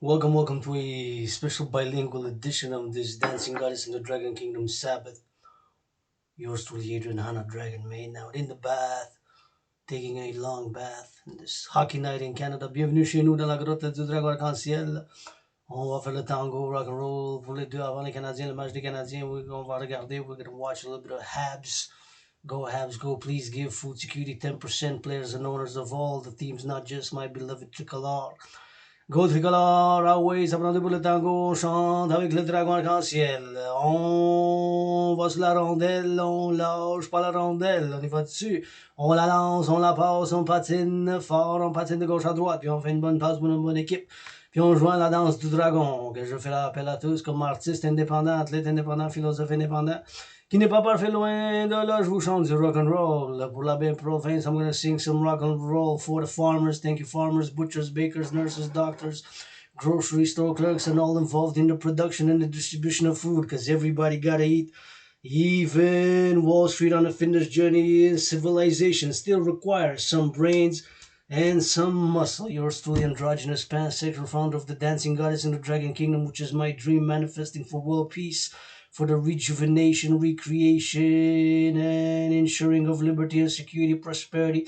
Welcome to a special bilingual edition of this Dancing Goddess in the Dragon Kingdom Sabbath. Yours truly, Adrian Hannah Dragon, man. Now in the bath, taking a long bath in this hockey night in Canada. Bienvenue chez nous dans la grotte du Dragon Arc-en-Ciel. On va faire le tango, rock and roll pour les deux avant les Canadiens, le match des Canadiens. On va regarder. We're going to watch a little bit of Habs. Go Habs, go. Please give food security 10% players and owners of all the teams, not just my beloved tricolor. Go tricolore, always, ça prend debout le tango, on chante avec le dragon arc-en-ciel. On va sur la rondelle, on lâche pas la rondelle, on y va dessus. On la lance, on la passe, on patine fort, on patine de gauche à droite, puis on fait une bonne passe pour une bonne équipe. Puis on joint la danse du dragon, que je fais l'appel à tous comme artiste indépendant, athlète indépendant, philosophe indépendant. Qui n'est pas parfait loin de là, je vous chante du rock and roll. Pour la belle province, I'm gonna sing some rock and roll for the farmers. Thank you farmers, butchers, bakers, nurses, doctors, grocery store clerks, and all involved in the production and the distribution of food, because everybody gotta eat. Even Wall Street on a fitness journey in civilization still requires some brains and some muscle. Yours truly, androgynous pansexual founder of the Dancing Goddess in the Dragon Kingdom, which is my dream manifesting for world peace, for the rejuvenation, recreation, and ensuring of liberty and security, prosperity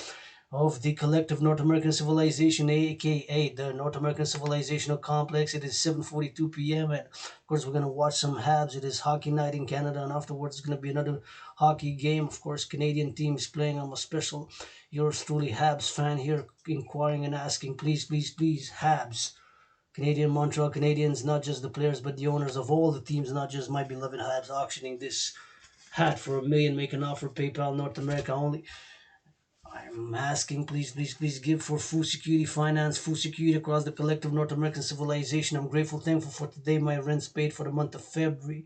of the collective North American civilization, aka the North American Civilizational Complex. It is 7:42 p.m. and of course we're gonna watch some Habs. It is hockey night in Canada, and afterwards it's gonna be another hockey game. Of course, Canadian teams playing. I'm a special, yours truly, Habs fan here, inquiring and asking, please, Habs. Canadian Montreal Canadiens, not just the players, but the owners of all the teams, not just my beloved Habs, auctioning this hat for $1 million. Make an offer, PayPal, North America only. I'm asking, please give for food security, finance, food security across the collective North American civilization. I'm grateful, thankful for today. My rent's paid for the month of February.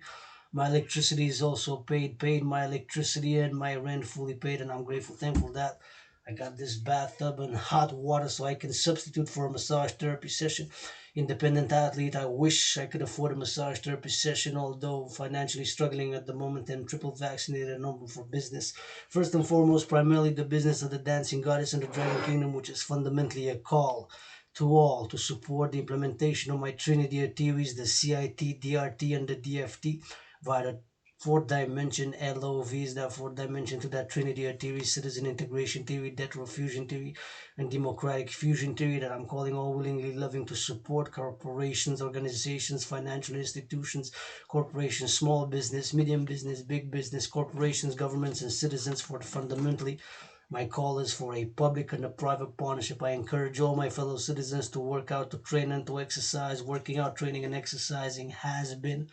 My electricity is also paid my electricity and my rent fully paid, and I'm grateful, thankful that I got this bathtub and hot water so I can substitute for a massage therapy session. Independent athlete, I wish I could afford a massage therapy session, although financially struggling at the moment and triple vaccinated and open for business. First and foremost, primarily the business of the Dancing Goddess and the Dragon Kingdom, which is fundamentally a call to all to support the implementation of my Trinity of theories, the CIT, DRT, and the DFT via the fourth dimension LOVs, that fourth dimension to that Trinity of theory, citizen integration theory, detrital fusion theory, and democratic fusion theory, that I'm calling all willingly loving to support corporations, organizations, financial institutions, corporations, small business, medium business, big business, corporations, governments, and citizens. For fundamentally, my call is for a public and a private partnership. I encourage all my fellow citizens to work out, to train, and to exercise. Working out, training, and exercising has been,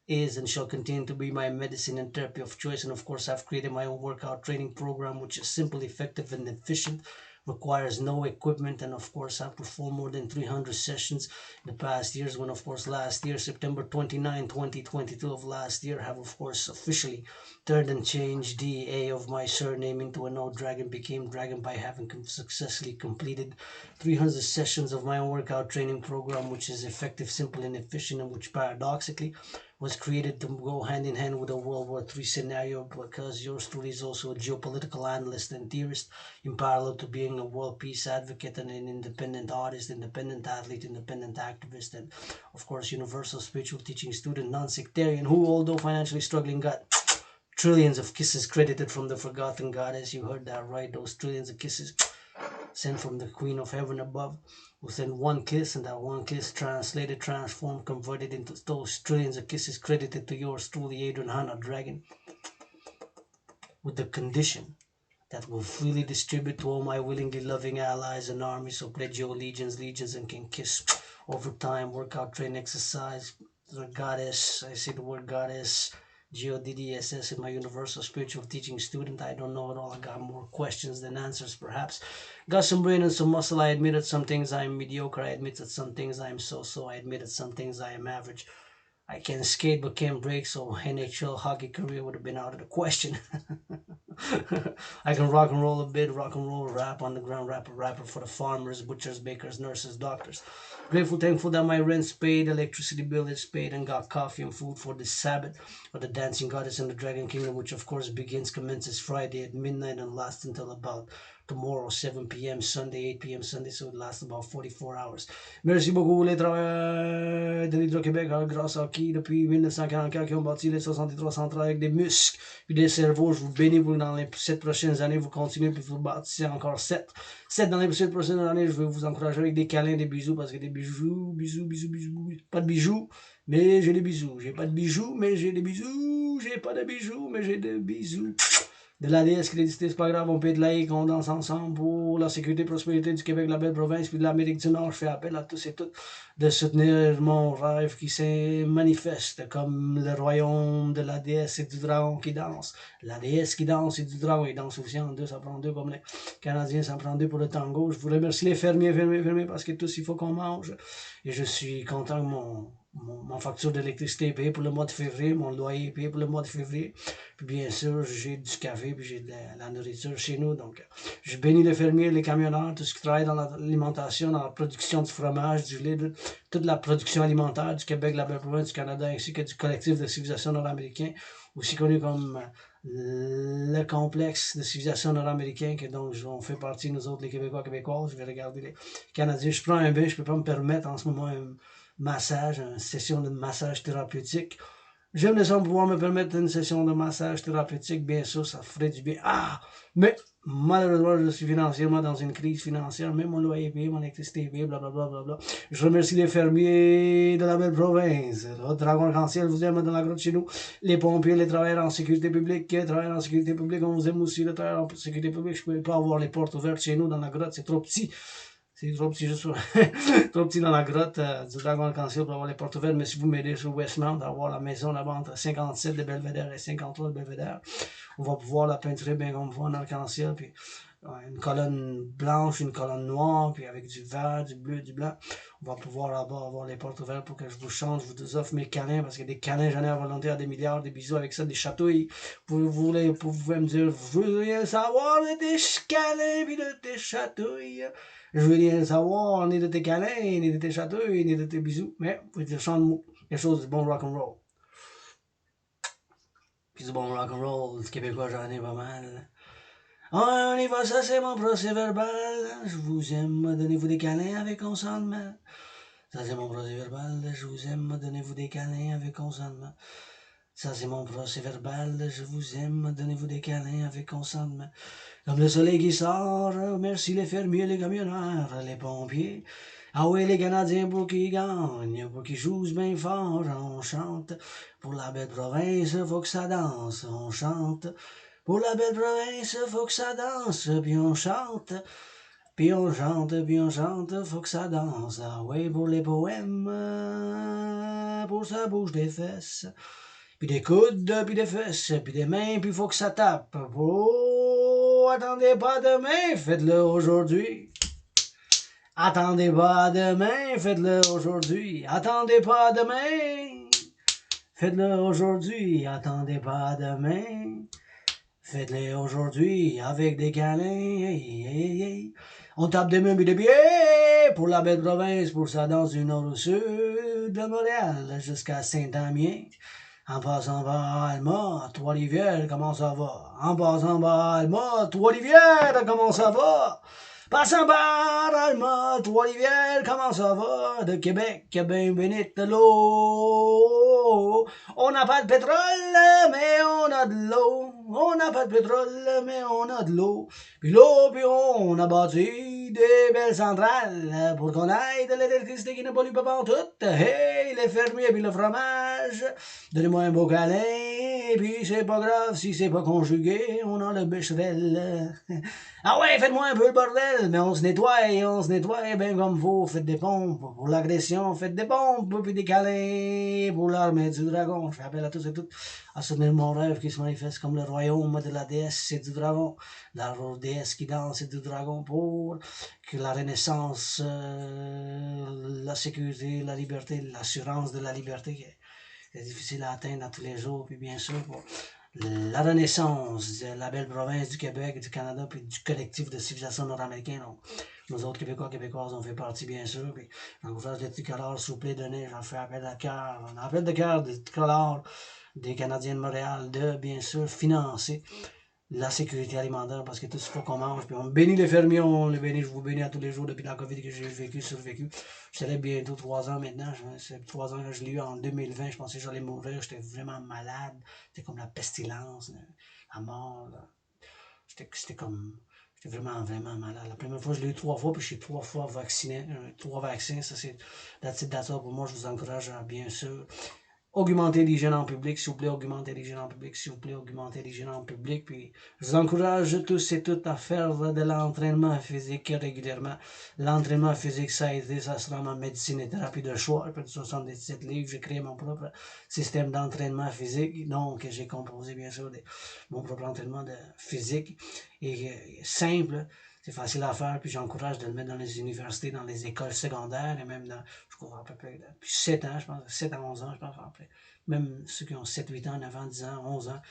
is, and shall continue to be my medicine and therapy of choice. And of course, I've created my own workout training program, which is simple, effective, and efficient, requires no equipment, and of course I've performed more than 300 sessions in the past years, when of course last year, September 29, 2022 of last year, have of course officially turned and changed the A of my surname into an O. Dragon became Dragon by having successfully completed 300 sessions of my own workout training program, which is effective, simple, and efficient, and which paradoxically was created to go hand in hand with a World War III scenario, because yours truly is also a geopolitical analyst and theorist, in parallel to being a world peace advocate and an independent artist, independent athlete, independent activist, and of course universal spiritual teaching student, non-sectarian, who, although financially struggling, got trillions of kisses credited from the forgotten goddess. You heard that right, those trillions of kisses sent from the Queen of Heaven above, who sent one kiss, and that one kiss translated, transformed, converted into those trillions of kisses credited to yours truly, Adrian Hannah Dragon, with the condition that will freely distribute to all my willingly loving allies and armies. So pledge your legions, and can kiss over time, workout, train, exercise. The goddess, I say the word goddess, GODDSS, in my universal spiritual teaching student. I don't know it all. I got more questions than answers, perhaps. Got some brain and some muscle. I admit that some things I am mediocre. I admit that some things I am so-so. I admit that some things I am average. I can skate but can't break, so NHL hockey career would have been out of the question. I can rock and roll a bit, rock and roll, rap on the ground, rapper for the farmers, butchers, bakers, nurses, doctors. Grateful, thankful that my rent's paid, electricity bill is paid, and got coffee and food for this Sabbath of the Dancing Goddess in the Dragon Kingdom, which of course commences Friday at midnight and lasts until about tomorrow, 7 p.m. Sunday, 8 p.m. Sunday, so it lasts about 44 hours. Merci beaucoup les travailleurs de l'Hydro-Québec, grâce à qui, depuis 1944, qui ont bâti les 63 centrales avec des muscles puis des cerveaux. Je vous bénis pour dans les 7 prochaines années, vous continuez puis vous bâtissez encore 7. 7 dans les 7 prochaines années, je vais vous encourager avec des câlins, des bisous, parce que des bisous, pas de bijoux, mais j'ai des bisous. J'ai pas de bijoux, mais j'ai des bisous. J'ai pas de bijoux, mais j'ai des bisous. De l'ADS, crédité, c'est pas grave, on peut être laïque, on danse ensemble pour la sécurité et prospérité du Québec, la belle province, puis de l'Amérique du Nord. Je fais appel à tous et toutes de soutenir mon rêve qui se manifeste comme le royaume de l'ADS et du dragon qui danse. L'ADS qui danse et du dragon, il danse aussi en deux, ça prend deux comme les Canadiens, ça prend deux pour le tango. Je vous remercie les fermiers, parce que tous, il faut qu'on mange. Et je suis content que mon facture d'électricité est payée pour le mois de février, mon loyer est payé pour le mois de février. Puis bien sûr, j'ai du café, puis j'ai de la nourriture chez nous. Donc, je bénis les fermiers, les camionneurs, tout ce qui travaille dans l'alimentation, dans la production du fromage, du lait, toute la production alimentaire du Québec, de la Belle-Province, du Canada, ainsi que du collectif de civilisation nord-américain, aussi connu comme le complexe de civilisation nord-américain, que donc on fait partie, nous autres, les Québécois, Québécoises. Je vais regarder les Canadiens. Je prends un bain, je peux pas me permettre en ce moment un massage, une session de massage thérapeutique. J'aimerais ça pouvoir me permettre une session de massage thérapeutique, bien sûr, ça ferait du bien. Ah! Mais, malheureusement, je suis financièrement dans une crise financière, même mon loyer est payé, mon électricité est payée, blablabla. Je remercie les fermiers de la belle province. Le Dragon Arc-en-Ciel vous aime dans la grotte chez nous. Les pompiers, les travailleurs en sécurité publique, on vous aime aussi, les travailleurs en sécurité publique. Je ne pouvais pas avoir les portes ouvertes chez nous dans la grotte, c'est trop petit. C'est trop petit, juste trop petit dans la grotte du Dragon Arc-en-Ciel pour avoir les portes ouvertes. Mais si vous m'aidez sur Westmount à avoir la maison là-bas entre 57 de Belvédère et 53 de Belvédère, on va pouvoir la peinturer bien comme vous en arc-en-ciel. Puis une colonne blanche, une colonne noire, puis avec du vert, du bleu, du blanc. On va pouvoir là-bas avoir les portes ouvertes pour que je vous change, je vous offre mes câlins, parce que des câlins, j'en ai à volonté à des milliards, des bisous avec ça, des chatouilles. Vous pouvez me dire, je veux rien savoir de tes câlins puis de tes chatouilles. Je veux rien savoir ni de tes câlins, ni de tes chatouilles, ni de tes bisous. Mais vous pouvez dire chante quelque chose de bon rock'n'roll. Puis du bon rock'n'roll, du québécois, j'en ai pas mal. On y va, ça c'est mon procès verbal. Je vous aime, donnez-vous des câlins avec consentement. Ça c'est mon procès verbal. Je vous aime, donnez-vous des câlins avec consentement. Ça c'est mon procès verbal. Je vous aime, donnez-vous des câlins avec consentement. Comme le soleil qui sort, merci les fermiers, les camionneurs, les pompiers. Ah oui, les Canadiens pour qu'ils gagnent, pour qu'ils jouent bien fort, on chante. Pour la belle province, faut que ça danse, on chante. Pour la belle province, faut que ça danse, puis on chante. Puis on chante, puis on chante, faut que ça danse. Ah oui, pour les poèmes, pour ça bouge des fesses. Puis des coudes, puis des fesses, puis des mains, puis faut que ça tape. Oh, attendez pas demain, faites-le aujourd'hui. Attendez pas demain, faites-le aujourd'hui. Attendez pas demain, faites-le aujourd'hui. Attendez pas demain, faites-le aujourd'hui avec des câlins. Hey, hey, hey. On tape des mains et des pieds pour la belle province, pour ça danse du nord au sud, de Montréal jusqu'à Saint-Damien. En passant par Alma, Trois-Rivières, comment ça va? En passant par Alma, Trois-Rivières, comment ça va? Passant par Alma, Trois-Rivières, comment ça va? De Québec, ben bénite l'eau. On n'a pas de pétrole, mais on a de l'eau. On n'a pas de pétrole, mais on a de l'eau. Puis l'eau, puis on a bâti des belles centrales pour qu'on aille de l'électricité qui ne pollue pas en tout. Hey, les fermiers puis le fromage, donnez-moi un beau câlin, puis c'est pas grave si c'est pas conjugué, on a le bécherel. Ah ouais, faites-moi un peu le bordel, mais on se nettoie, bien comme faut. Faites des pompes pour l'agression, faites des pompes, puis des câlins pour l'armée du dragon. Je fais appel à tous et toutes à soutenir mon rêve qui se manifeste comme le royaume de la déesse et du dragon. La déesse qui danse et du dragon pour que la renaissance, la sécurité, la liberté, l'assurance de la liberté qui est difficile à atteindre à tous les jours, puis bien sûr pour la renaissance de la belle province du Québec, du Canada, puis du collectif de civilisation nord-américaine. Donc, nous autres Québécois, Québécoises, on fait partie, bien sûr. Puis, j'encourage les tricolores, s'il vous plaît, donnez, j'en fais appel à cœur. On appelle de cœur des tricolores, des Canadiens de Montréal, de, bien sûr, financer la sécurité alimentaire, parce que tout ce qu'il faut qu'on mange, puis on bénit les fermiers, on les bénit, je vous bénis à tous les jours depuis la COVID que j'ai vécu, survécu. Je célèbre bientôt 3 ans maintenant, c'est 3 ans que je l'ai eu en 2020, je pensais que j'allais mourir, j'étais vraiment malade, c'était comme la pestilence, la mort, j'étais comme, j'étais vraiment, vraiment malade. La première fois, je l'ai eu 3 fois, puis je suis 3 fois vacciné, 3 vaccins, ça c'est, that's all pour moi, je vous encourage à bien sûr augmenter l'hygiène en public, s'il vous plaît, augmenter l'hygiène en public, s'il vous plaît, augmenter l'hygiène en public. Puis, je vous encourage tous et toutes à faire de l'entraînement physique régulièrement. L'entraînement physique, ça a été, ça sera ma médecine et thérapie de choix. Après 77 livres, j'ai créé mon propre système d'entraînement physique. Donc, j'ai composé, bien sûr, mon propre entraînement de physique. Et simple, c'est facile à faire, puis j'encourage de le mettre dans les universités, dans les écoles secondaires, et même dans, je crois, à peu près, depuis 7 ans, je pense, 7 à 11 ans, je pense, après. Même ceux qui ont 7, 8 ans, 9 ans, 10 ans, 11 ans,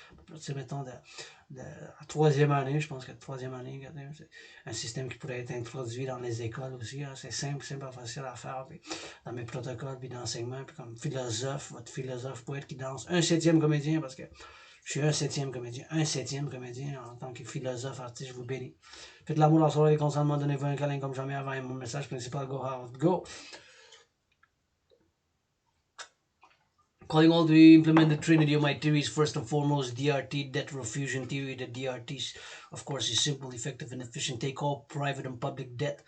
mettons, à troisième année, je pense que troisième année, c'est un système qui pourrait être introduit dans les écoles aussi. Hein, c'est simple, facile à faire, puis dans mes protocoles, puis d'enseignement, puis comme philosophe, votre philosophe poète qui danse, un septième comédien, parce que je suis un septième comédien en tant que philosophe, artiste, je vous bénis. Faites l'amour la soirée, consentement, donnez-vous un câlin comme jamais avant. Et mon message principal, go hard, go! Calling all to implement the trinity of my theories, first and foremost, DRT, debt refusion theory. The DRT, of course, is simple, effective, and efficient. Take all private and public debt.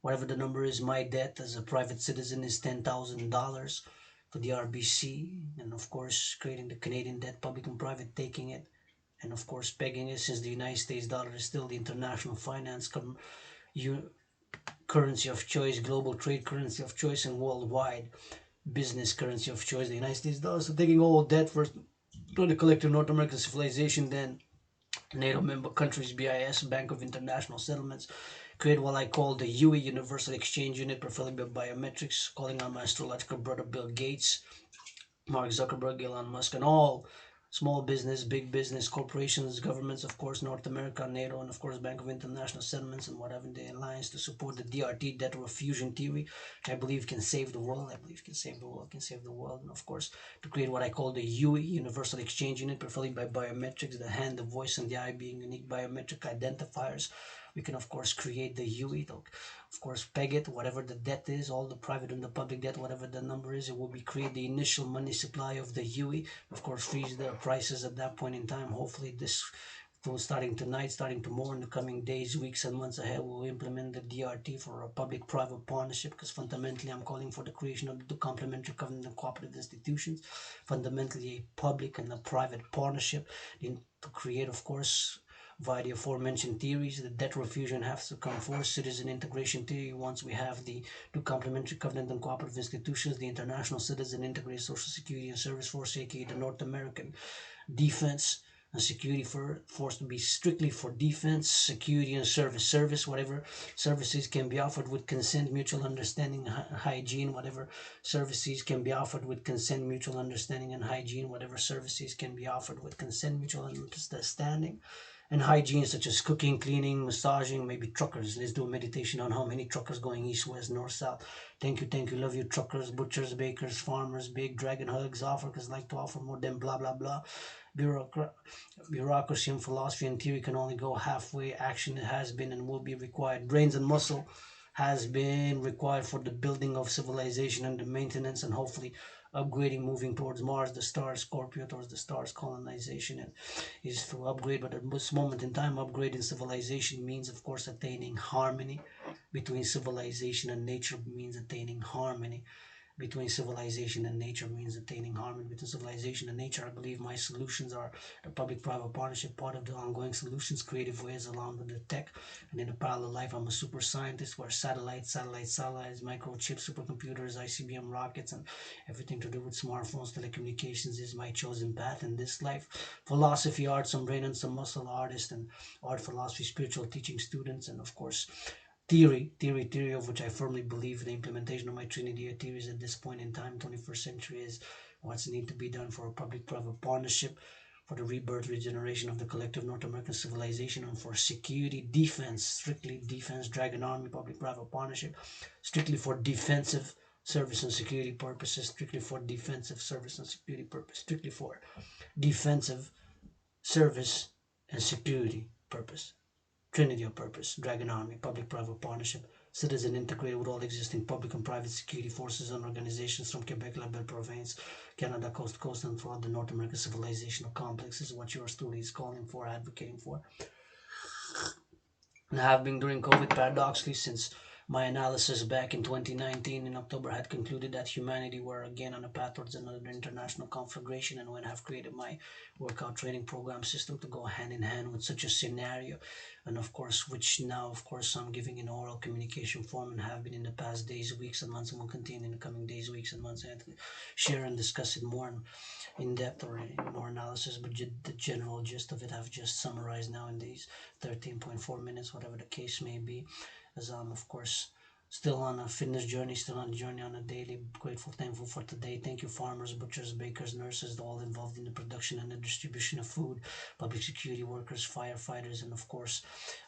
Whatever the number is, my debt as a private citizen is $10,000 for the RBC. And of course, creating the Canadian debt, public and private, taking it. And of course, pegging it, since the United States dollar is still the international finance currency of choice, global trade currency of choice, and worldwide business currency of choice, the United States dollar. So taking all debt first to the collective North American civilization, then NATO member countries, BIS, Bank of International Settlements, create what I call the UE, Universal Exchange Unit, preferably by biometrics, calling on my astrological brother Bill Gates, Mark Zuckerberg, Elon Musk, and all small business, big business, corporations, governments, of course, North America, NATO, and of course, Bank of International Settlements, and whatever the alliance to support the DRT, debt refusion theory, which I believe can save the world. I believe can save the world, and of course, to create what I call the UE, Universal Exchange Unit, preferably by biometrics, the hand, the voice, and the eye being unique biometric identifiers. We can, of course, create the UE, of course, peg it, whatever the debt is, all the private and the public debt, whatever the number is, it will be create the initial money supply of the UE. Of course, freeze the prices at that point in time. Hopefully, this starting tonight, starting tomorrow, in the coming days, weeks, and months ahead, we'll implement the DRT for a public-private partnership, because fundamentally, I'm calling for the creation of the complementary covenant and cooperative institutions, fundamentally a public and a private partnership, to create, of course, via the aforementioned theories. The debt refusion has to come forth. Citizen integration theory, once we have the two complementary covenant and cooperative institutions, the International Citizen Integrated Social Security and Service Force, aka the North American Defense and Security Force, to be strictly for defense, security, and service, whatever services can be offered with consent, mutual understanding, hygiene, whatever services can be offered with consent, mutual understanding, and hygiene, whatever services can be offered with consent, mutual understanding, and hygiene, such as cooking, cleaning, massaging, maybe truckers. Let's do a meditation on how many truckers going east, west, north, south. Thank you, love you, truckers, butchers, bakers, farmers, big dragon hugs, offers like to offer more than blah, blah, blah. Bureaucracy and philosophy and theory can only go halfway. Action has been and will be required. Brains and muscle has been required for the building of civilization and the maintenance and hopefully upgrading, moving towards Mars, the stars, Scorpio, towards the stars, colonization, and is to upgrade. But at this moment in time, upgrading civilization means, of course, attaining harmony between civilization and nature, means attaining harmony between civilization and nature, means attaining harmony between civilization and nature. I believe my solutions are the public-private partnership, part of the ongoing solutions, creative ways along with the tech. And in a parallel life, I'm a super scientist where satellites, microchips, supercomputers, ICBM rockets, and everything to do with smartphones, telecommunications is my chosen path in this life. Philosophy, art, some brain and some muscle, artist, and art, philosophy, spiritual teaching students, and of course, theory of which I firmly believe the implementation of my Trinity theories at this point in time, 21st century, is what's need to be done for a public-private partnership, for the rebirth, regeneration of the collective North American civilization, and for security, defense, strictly defense, Dragan Army, public-private partnership, strictly for defensive service and security purposes, strictly for defensive service and security purpose, strictly for defensive service and security purpose. Trinity of purpose, Dragan Army, public-private partnership, citizen integrated with all existing public and private security forces and organizations from Quebec, La Belle Province, Canada, coast to coast, and throughout the North American civilizational complex is what your story is calling for, advocating for. And have been during COVID, paradoxically, since my analysis back in 2019 in October had concluded that humanity were again on a path towards another international conflagration, and when I have created my workout training program system to go hand in hand with such a scenario, and of course, which now, of course, I'm giving in oral communication form and have been in the past days, weeks, and months, and will continue in the coming days, weeks, and months, and share and discuss it more in depth or in more analysis, but the general gist of it I've just summarized now in these 13.4 minutes, whatever the case may be, as I'm, of course, still on a fitness journey, still on a journey on a daily, grateful, thankful for today. Thank you, farmers, butchers, bakers, nurses, all involved in the production and the distribution of food, public security workers, firefighters, and of course,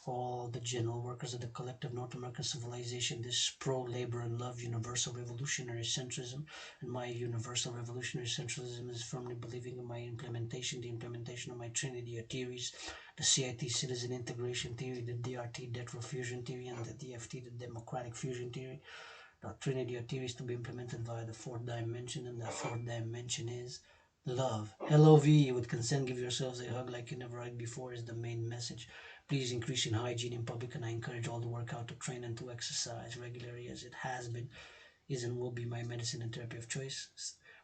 all the general workers of the collective North American civilization, this pro-labor and love universal revolutionary centrism. And my universal revolutionary centralism is firmly believing in my implementation, the implementation of my trinity of theories, the CIT citizen integration theory, the DRT debt refusion theory, and the DFT, the democratic fusion theory. The trinity of theories to be implemented via the fourth dimension, and that fourth dimension is love. L-O-V-E, with consent, give yourselves a hug like you never hugged before is the main message. Please increase in hygiene in public, and I encourage all to work out, to train, and to exercise regularly, as it has been, is, and will be my medicine and therapy of choice.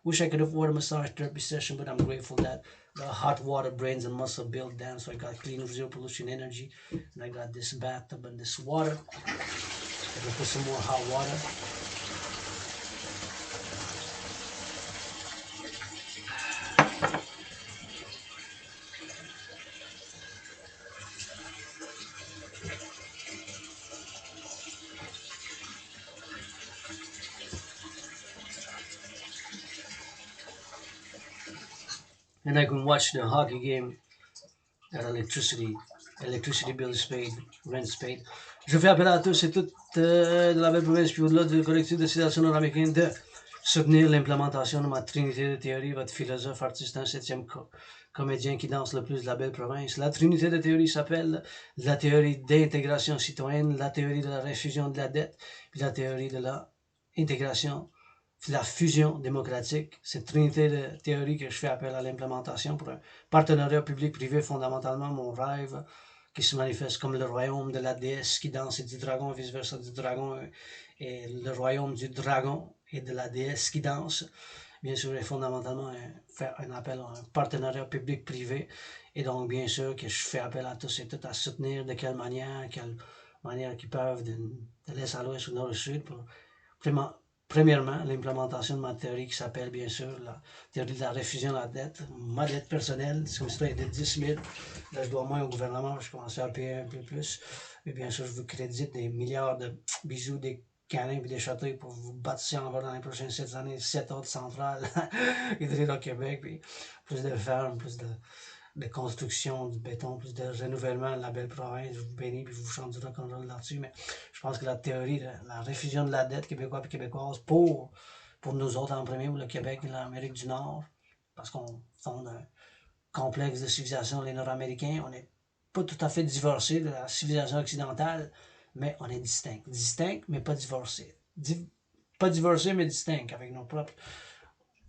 Wish I could afford a massage therapy session, but I'm grateful that the hot water brains and muscle build down, so I got clean, zero pollution energy, and I got this bathtub and this water. I can put some more hot water. And I can watch the hockey game at electricity bill is paid, rent's paid. Je fais appel à tous et toutes de la belle province puis au-delà du collectif de civilisation nord-américaine de soutenir l'implémentation de ma trinité de théorie, votre philosophe, artiste, un septième comédien qui danse le plus de la belle province. La trinité de théorie s'appelle la théorie d'intégration citoyenne, la théorie de la réfusion de la dette, puis la théorie de l'intégration, la fusion démocratique. Cette trinité de théorie que je fais appel à l'implémentation pour un partenariat public-privé, fondamentalement mon rêve, qui se manifeste comme le royaume de la déesse qui danse et du dragon, vice-versa, du dragon et le royaume du dragon et de la déesse qui danse. Bien sûr, et fondamentalement faire un appel à un partenariat public-privé, et donc bien sûr que je fais appel à tous et toutes à soutenir de quelle manière qu'ils peuvent de l'est à l'ouest, au nord au sud, pour premièrement, l'implémentation de ma théorie qui s'appelle bien sûr la théorie de la réfusion de la dette. Ma dette personnelle, c'est comme si c'était de 10 000. Là, je dois moins au gouvernement, je commence à payer un peu plus. Et bien sûr, je vous crédite des milliards de bisous, des câlins et des châteaux pour vous bâtir encore dans les prochaines 7 années 7 autres centrales hydriques au Québec. Puis plus de fermes, plus de construction, du béton, plus de renouvellement de la belle province. Je vous bénis et je vous chante du rock'n'roll là-dessus. Mais je pense que la théorie de la réfusion de la dette québécoise et québécoise pour nous autres en premier, pour le Québec et l'Amérique du Nord, parce qu'on fonde un complexe de civilisation, les Nord-Américains, on n'est pas tout à fait divorcés de la civilisation occidentale, mais on est distinct. Distinct, mais pas divorcés. Pas divorcés, mais distinct, avec nos propres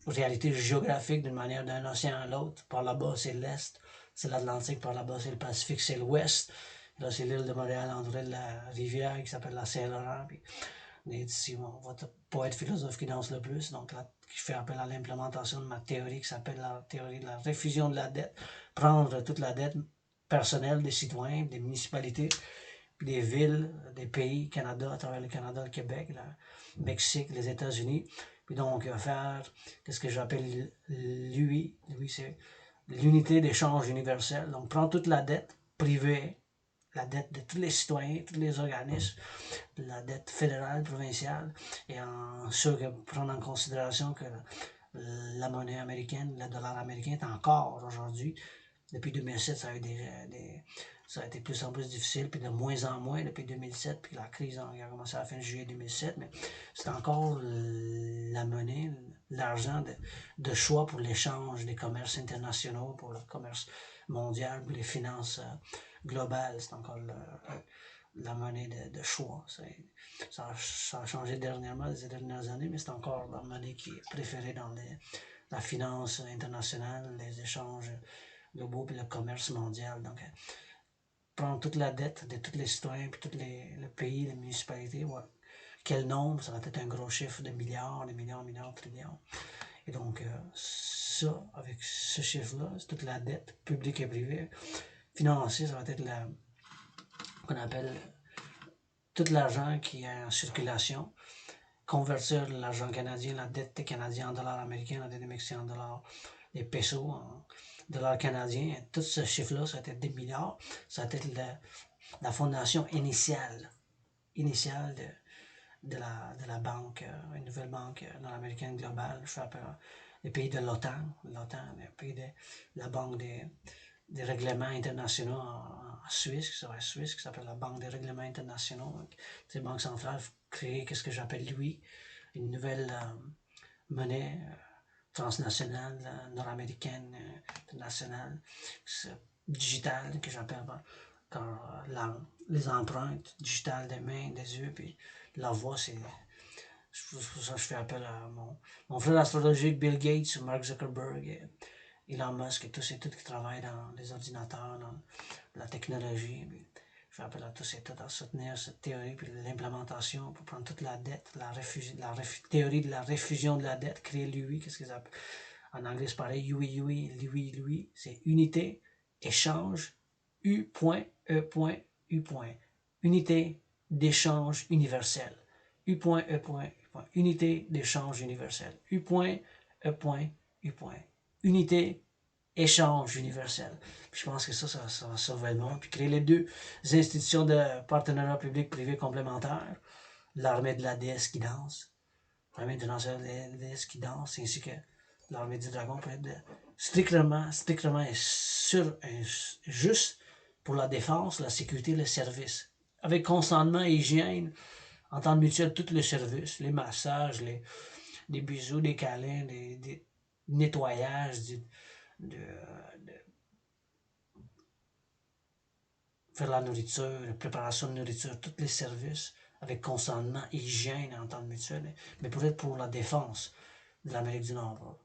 réalité géographique d'une manière d'un océan à l'autre. Par là-bas, c'est l'Est, c'est l'Atlantique, par là-bas, c'est le Pacifique, c'est l'Ouest. Là, c'est l'île de Montréal, entourée de la rivière qui s'appelle la Saint-Laurent. Puis, on est ici, votre poète philosophe qui danse le plus, donc là, qui fait appel à l'implémentation de ma théorie qui s'appelle la théorie de la réfusion de la dette. Prendre toute la dette personnelle des citoyens, des municipalités, puis des villes, des pays, Canada, à travers le Canada, le Québec, le Mexique, les États-Unis. Puis donc, faire ce que j'appelle l'UI. L'UI, c'est l'unité d'échange universel. Donc, prendre toute la dette privée, la dette de tous les citoyens, tous les organismes, la dette fédérale, provinciale, et en sûr que prendre en considération que la monnaie américaine, le dollar américain est encore aujourd'hui, depuis 2007, ça a été plus en plus difficile, puis de moins en moins depuis 2007, puis la crise a commencé à la fin de juillet 2007, mais c'est encore la monnaie, l'argent de choix pour l'échange des commerces internationaux, pour le commerce mondial, pour les finances globales. C'est encore la monnaie de choix. Ça a changé dernièrement, ces dernières années, mais c'est encore la monnaie qui est préférée dans la finance internationale, les échanges globaux et le commerce mondial. Donc, prendre toute la dette de tous les citoyens, puis tous les pays, les municipalités, ouais. Quel nombre, ça va être un gros chiffre de milliards, trillions. Et donc, ça, avec ce chiffre-là, c'est toute la dette publique et privée. Financier, ça va être qu'on appelle tout l'argent qui est en circulation, convertir l'argent canadien, la dette canadienne en dollars américains, la dette mexicaine en dollars, les pesos en dollars canadiens, tout ce chiffre-là, ça va être des milliards, ça va être la fondation initiale de la banque, une nouvelle banque nord-américaine globale, je fais appel les pays de l'OTAN, les pays de la banque des règlements internationaux en Suisse, qui s'appelle la Banque des règlements internationaux. C'est Banque centrale créer ce que j'appelle l'UI, une nouvelle monnaie transnationale, nord-américaine, internationale, digitale, que j'appelle quand les empreintes digitales des mains, des yeux, puis la voix, c'est pour ça que je fais appel à mon frère astrologique Bill Gates, Mark Zuckerberg, Elon Musk et tous qui travaillent dans les ordinateurs, dans la technologie. Je fais appel à tous et toutes à soutenir cette théorie puis l'implémentation pour prendre toute la dette, la théorie de la réfusion de la dette, créer l'UI, qu'est-ce qu'ils appellent en anglais, c'est pareil, l'UI, c'est unité, échange, U.E.U. Unité d'échange universel. U.E.U. Unité d'échange universel. U.E.U. Unité échange universel. Puis je pense que ça va sauver le monde. Puis créer les deux institutions de partenariat public-privé complémentaires. L'armée de la déesse qui danse. L'armée internationale de la déesse qui danse, ainsi que l'armée du dragon peut être strictement et juste pour la défense, la sécurité, le service. Avec consentement et hygiène, entente mutuelle, tout le service, les massages, des bisous, des câlins, des nettoyages, faire la nourriture, la préparation de nourriture, tous les services avec consentement, hygiène et entente mutuelle, mais pour être pour la défense de l'Amérique du Nord,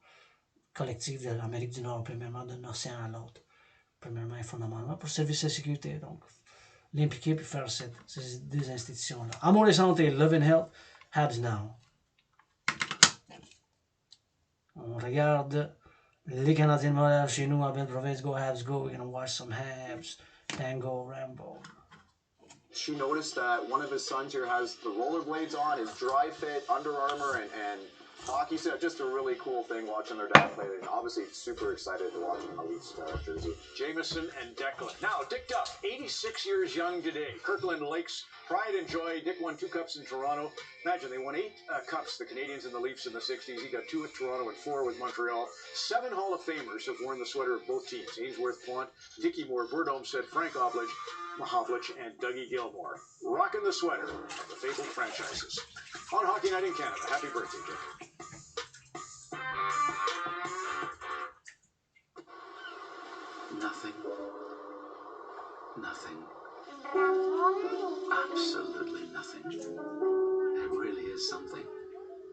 collective de l'Amérique du Nord, premièrement d'un océan à l'autre, premièrement et fondamentalement, pour service et sécurité, donc l'impliquer puis faire ces deux institutions-là. Amour et santé, love and health, Habs now. On regarde les Canadiens de Montréal chez nous à Belle Province. Go Habs, go. We're going to watch some Habs. Tango, Rambo. She noticed that one of his sons here has the rollerblades on, his dry fit, Under Armour, and hockey set. Just a really cool thing watching their dad play. And obviously super excited to watch him in the Leafs jersey. Jameson and Declan. Now, Dick Duff, 86 years young today. Kirkland Lakes, pride and joy. Dick won 2 cups in Toronto. Imagine, they won 8 cups, the Canadians and the Leafs in the 60s. He got 2 with Toronto and 4 with Montreal. 7 Hall of Famers have worn the sweater of both teams. Ainsworth Plant, Dickie Moore, Burdome said, Frank Mahovlich, and Dougie Gilmore. Rocking the sweater of the fabled franchises. On Hockey Night in Canada. Happy birthday, Dick. Nothing. Absolutely nothing. It really is something.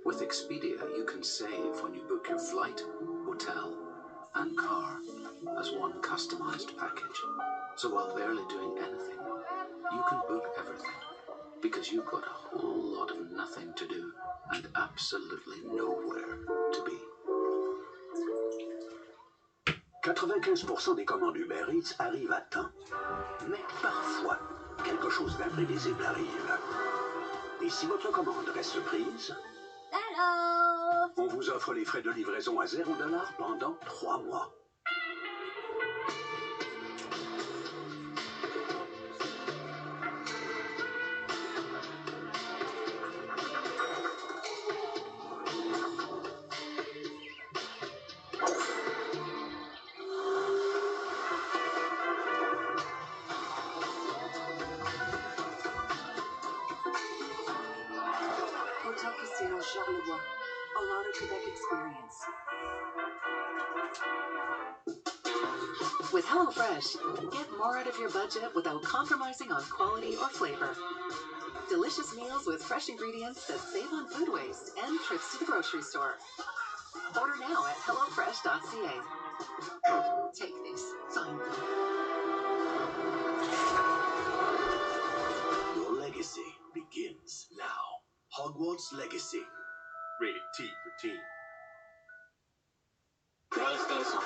With Expedia, you can save when you book your flight, hotel, and car as one customized package. So while barely doing anything, you can book everything because you've got a whole lot of nothing to do and absolutely nowhere to be. 95% des commandes Uber Eats arrivent à temps. Mais parfois, quelque chose d'imprévisible arrive. Et si votre commande reste prise, Hello! On vous offre les frais de livraison à $0 pendant 3 mois. Charlevoix. a lot of Quebec experience. With HelloFresh, get more out of your budget without compromising on quality or flavor. Delicious meals with fresh ingredients that save on food waste and trips to the grocery store. Order now at hellofresh.ca. Take this. Sign. Your legacy begins now. Hogwarts Legacy. Rated T for teen. PlayStation.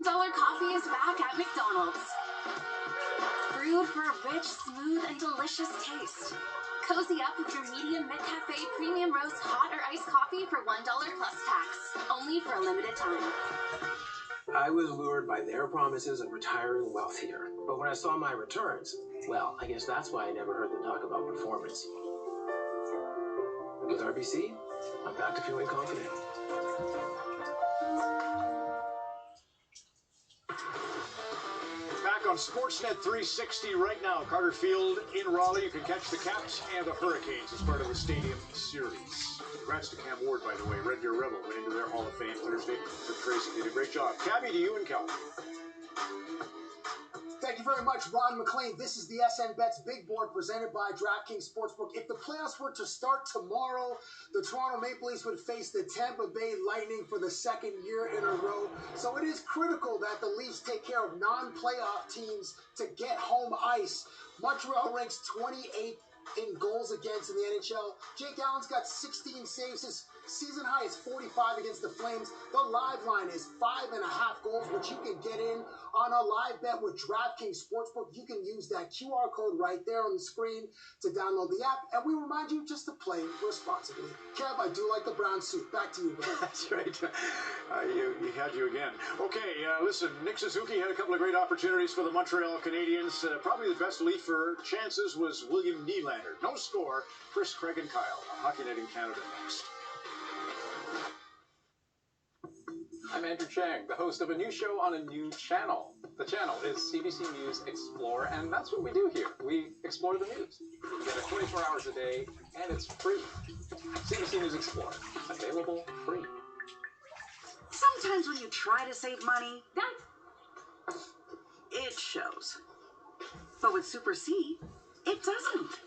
Dollar Coffee is back at McDonald's. Brewed for a rich, smooth, and delicious taste. Cozy up with your medium McCafe premium roast hot or iced coffee for $1 plus tax. Only for a limited time. I was lured by their promises of retiring wealthier. But when I saw my returns, well, I guess that's why I never heard them talk about performance. With RBC, I'm back to feeling confident. Back on Sportsnet 360 right now. Carter Field in Raleigh. You can catch the Caps and the Hurricanes as part of the Stadium Series. Congrats to Cam Ward, by the way. Red Deer Rebel went into their Hall of Fame Thursday. So Tracy did a great job. Cabby, to you and Cal. Thank you very much, Ron McLean. This is the SN Bets Big Board presented by DraftKings Sportsbook. If the playoffs were to start tomorrow, the Toronto Maple Leafs would face the Tampa Bay Lightning for the second year in a row. So it is critical that the Leafs take care of non-playoff teams to get home ice. Montreal ranks 28th in goals against in the NHL. Jake Allen's got 16 saves. His season high is 45 against the Flames. The live line is 5.5 goals, which you can get in on a live bet with DraftKings Sportsbook. You can use that QR code right there on the screen to download the app. And we remind you just to play responsibly. Kev, I do like the brown suit. Back to you, bro. That's right. He had you again. Okay, listen, Nick Suzuki had a couple of great opportunities for the Montreal Canadiens. Probably the best Leaf for chances was William Nylander. No score. Chris, Craig, and Kyle on Hockey Night in Canada next. I'm Andrew Chang, the host of a new show on a new channel. The channel is CBC News Explore, and that's what we do here. We explore the news. You get it 24 hours a day, and it's free. CBC News Explore, available free. Sometimes when you try to save money, it shows. But with Super C, it doesn't.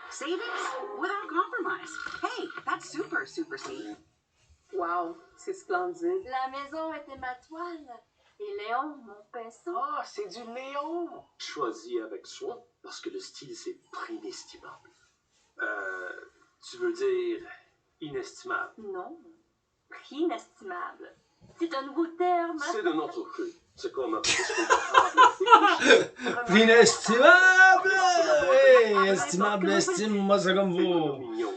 Savings without compromise. Hey, that's Super C. Wow, c'est splendide. La maison était ma toile et Léon mon pinceau. Ah, c'est du Léon! Choisi avec soin, parce que le style, c'est inestimable. Tu veux dire inestimable? Non, inestimable. C'est un nouveau terme. C'est de notre cru. C'est comme un Inestimable! Hey, estimable, estime, moi c'est comme vous.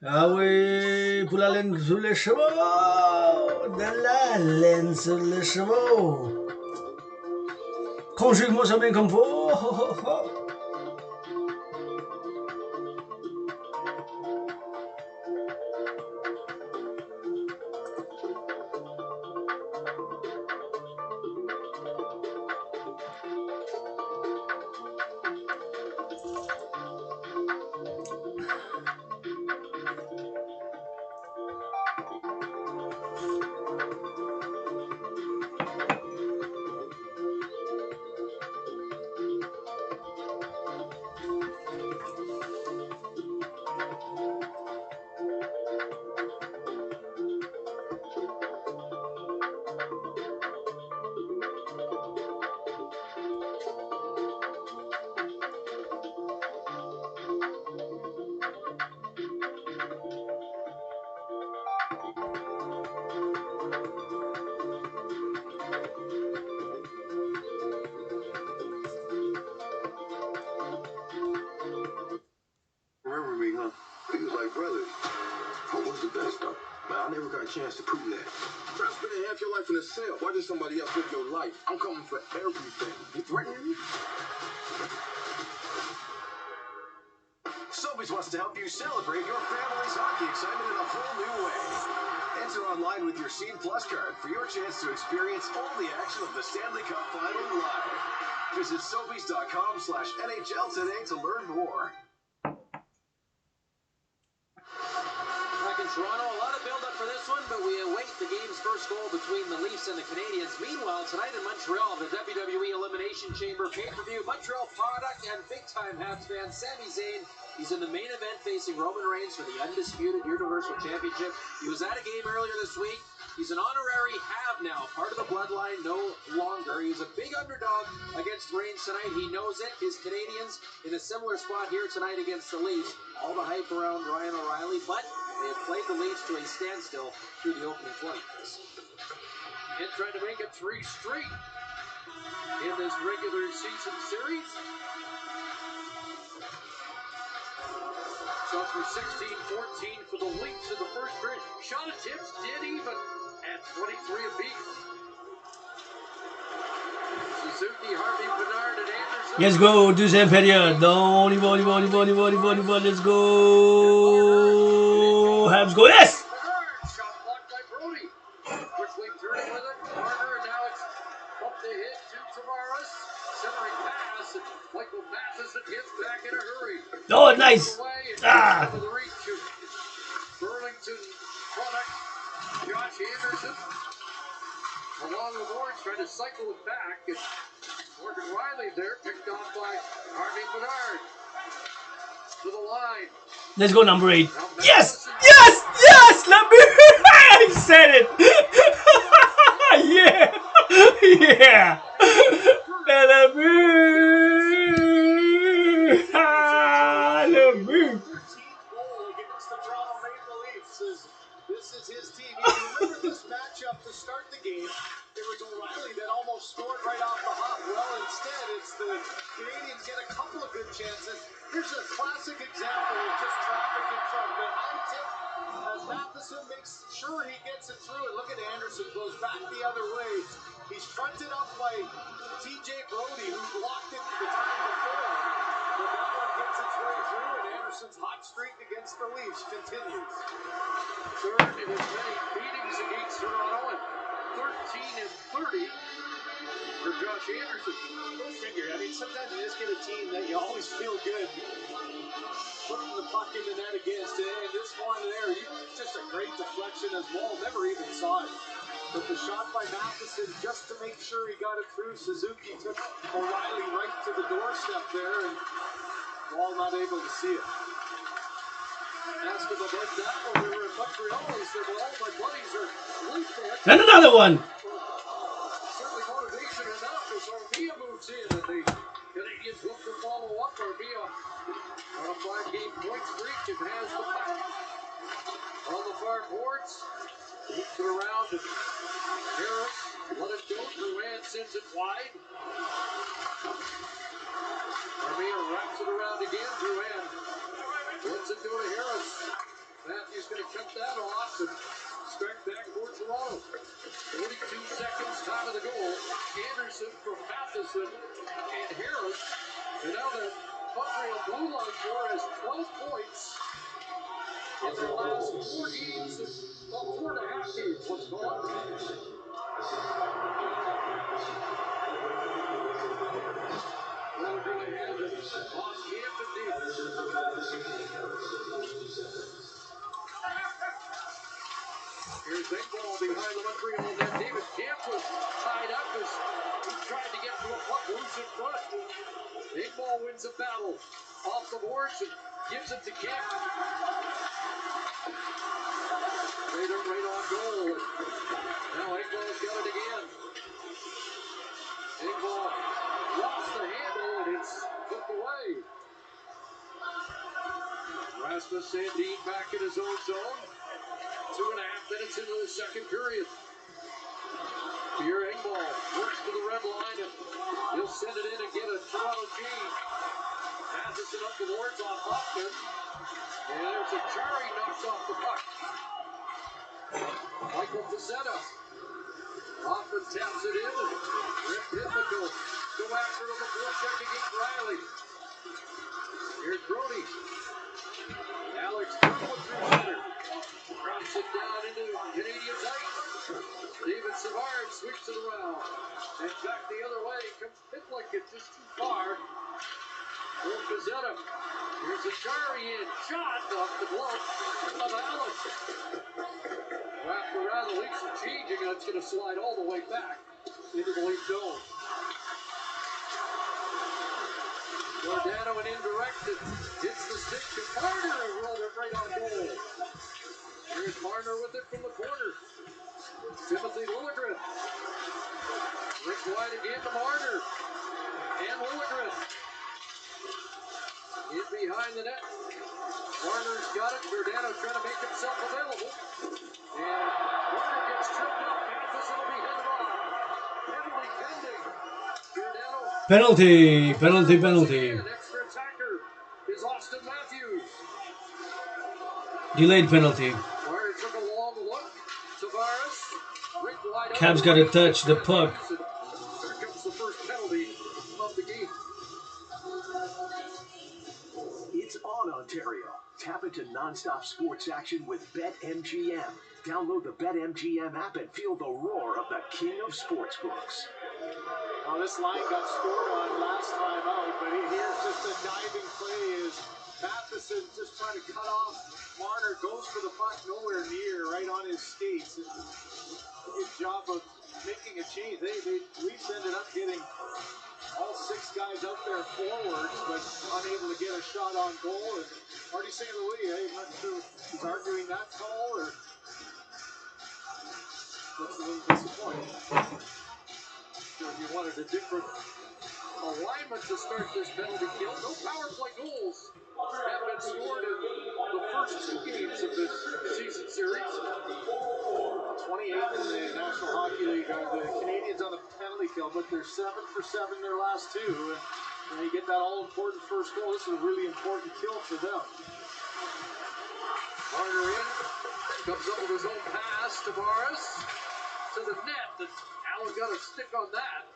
Ah oui, pour la laine sur les chevaux, de la laine sur les chevaux. Conjugue-moi ça bien comme faut. I never got a chance to prove that. Try spending half your life in a cell. Watching somebody else live your life. I'm coming for everything. You threatening me? Sobeys wants to help you celebrate your family's hockey excitement in a whole new way. Enter online with your Scene Plus card for your chance to experience all the action of the Stanley Cup Final live. Visit Sobeys.com/NHL today to learn more. Back in Toronto, a lot of build-up for this one, but we await the game's first goal between the Leafs and the Canadiens. Meanwhile, tonight in Montreal, the WWE Elimination Chamber pay-per-view, Montreal product and big-time Habs fan Sami Zayn. He's in the main event facing Roman Reigns for the undisputed Universal Championship. He was at a game earlier this week. He's an honorary Hab now, part of the bloodline no longer. He was a big underdog against Reigns tonight. He knows it. His Canadians in a similar spot here tonight against the Leafs. All the hype around Ryan O'Reilly, but they have played the Leafs to a standstill through the opening 20. And trying to make it 3 straight in this regular season series. So through 16-14 for the Leafs in the first period. Shot attempts dead even at 23 apiece. Suzuki, Harvey, Bernard, and Anderson. Let's go, deuxième période. On y va, on y va, on y va, on y va, on y va, on y va. Let's go. Habs go, yes! Shot blocked by Brody. Quickly turning with it. Marner, and now it's up the hit to Tavares. Centering pass. And Michael Matheson hits back in a hurry. Oh, nice. Ah. Burlington product. Josh Anderson. Along the boards, trying to cycle it back. And Morgan Riley there, picked off by Harvey Bernard. To the line. Let's go, number 8. Yes! Yes! Yes! Let me. I said it! Yeah! Yeah! Let me. This is his team. You remember this matchup to start the game. It was O'Reilly that almost scored right off the hop. Well, instead, it's the Canadians get a couple of good chances. Here's a classic example of just traffic in front. Behind tip, as Matheson makes sure he gets it through. And look at Anderson, goes back the other way. He's fronted up by TJ Brody, who blocked it the time before. But that one gets its way through, and Anderson's hot streak against the Leafs continues. Third in as many beatings against Toronto, and 13-30 for Josh Anderson. Go figure. I mean, sometimes you just get a team that you always feel good putting the puck in the net against it. And this one there, just a great deflection as Wall never even saw it. But the shot by Matheson just to make sure he got it through. Suzuki took O'Reilly right to the doorstep there, and Wall not able to see it. Asked him about that when we were in Montreal. He said, well, all my buddies are Leaf fans. And another one. Certainly motivation enough as Armia moves in, and the Canadians look to follow up. Armia on a 5-game point streak and has the puck. On the far boards, loops it around, and Harris let it go. Dragan sends it wide. Armia wraps it around again. Dragan lets it go to Harris. Matthews going to cut that off and start back for Toronto. 42 seconds, time of the goal. Anderson from Matheson and Harris. And now the Montreal Blue Line Corps has 12 points in their last 4 games. Well, 4.5 games, let's call it. Well, we're going to have it. Lost Hampton deep. Here's Bilingual behind the Montreal net. David Camp was tied up as he tried to get to a puck loose in front. Bilingual wins a battle off the boards and gives it to Camp. They don't right on goal. Now Bilingual's got it again. Bilingual lost the handle and it's put away. Rasmus Sandin back in his own zone. 2.5 minutes into the second period. Pierre Engvall works to the red line and he'll send it in and get a Toronto G. Matheson up the boards off Hoffman. And there's a Chari knocks off the puck. Michael Pizzetta often taps it in, and Rick Pitlico go after it on the forecheck against Riley. Here's Brody. Alex Turbo through center. Drops it down into Canadians ice. David Savard sweeps it around. And back the other way comes Pitlick. It's just too far. For Pizzetta. Here's a Shari in. Shot off the glove of Alex. Wrapped around, the Leafs are changing, and it's going to slide all the way back into the Leaf zone. Giordano and indirect, it hits the stick to Marner and rolled it right on goal. Here's Marner with it from the corner. Timothy Liljegren. Rick wide again to Marner. And Liljegren. In behind the net. Marner's got it. Giordano trying to make himself available. And Marner gets tripped up. Matheson will be headed off. Penalty pending. Giordano. Penalty. Extra attacker is Austin Matthews. Delayed penalty. Marner took a long look. Tavares. Rick wide open. Habs got to touch the puck. There comes the first penalty of the game. It's on, Ontario. Tap into non-stop sports action with BetMGM. Download the BetMGM app and feel the roar of the king of sportsbooks. Well, this line got scored on last time out, but here's just a diving play as Matheson just trying to cut off. Marner goes for the puck nowhere near, right on his skates. Good job of making a change. They Leafs ended up getting all six guys out there forwards, but unable to get a shot on goal. And Marty St. Louis, I'm not sure if he's arguing that call or looks a little disappointed. Sure, if you wanted a different alignment to start this penalty kill. No power play goals have been scored in the first two games of this season series. 28th in the National Hockey League are the Canadians on the penalty kill, but they're 7 for 7 their last two. And you get that all-important first goal. This is a really important kill for them. Marner in, comes up with his own pass. Tavares to the net. Allen got a stick on that.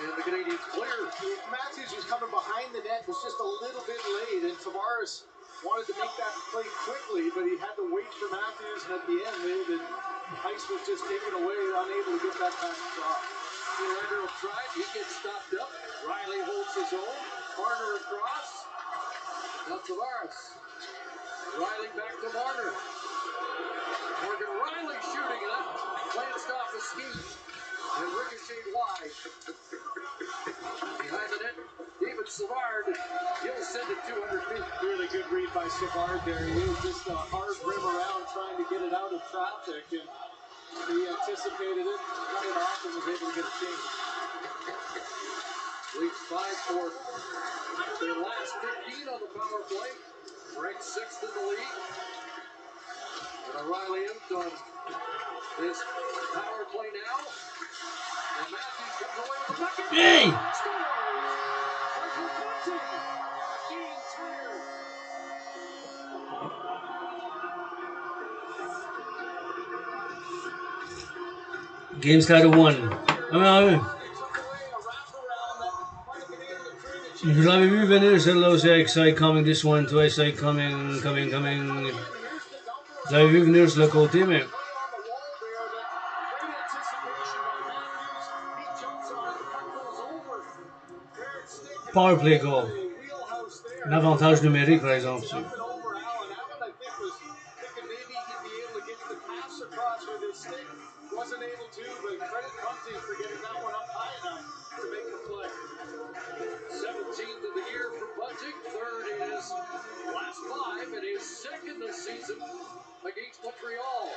And the Canadians clear. Matthews was coming behind the net, was just a little bit late, and Tavares wanted to make that play quickly, but he had to wait for Matthews, and at the end, the ice was just taken away, unable to get that pass off. Ryder will try it. He gets stopped up. Riley holds his own. Marner across. Now Tavares. Riley back to Marner. Morgan Riley shooting it up. Glanced off his skis. And ricocheted wide. Behind the net, David Savard. He'll send it 200 feet. Really good read by Savard there. He was just a hard rim around trying to get it out of traffic, and he anticipated it, cut it off, and was able to get a change. Leafs 5 for their last 15 on the power play. Ranked 6th in the league. And O'Reilly out on this power play now. And Matthews comes away with the bucket. Hey! Scores! Michael Bunting! Game tired. Game's got to one. Je l'avais vu venir, celle-là aussi avec ça, coming this one, twice, coming. Je l'avais vu venir sur le côté, mais power play goal. Un avantage numérique, par exemple. Wasn't able to, but credit Bunting for getting that one up high enough to make the play. 17th of the year for Bunting. 3rd in his last 5, and his 2nd this season against Montreal.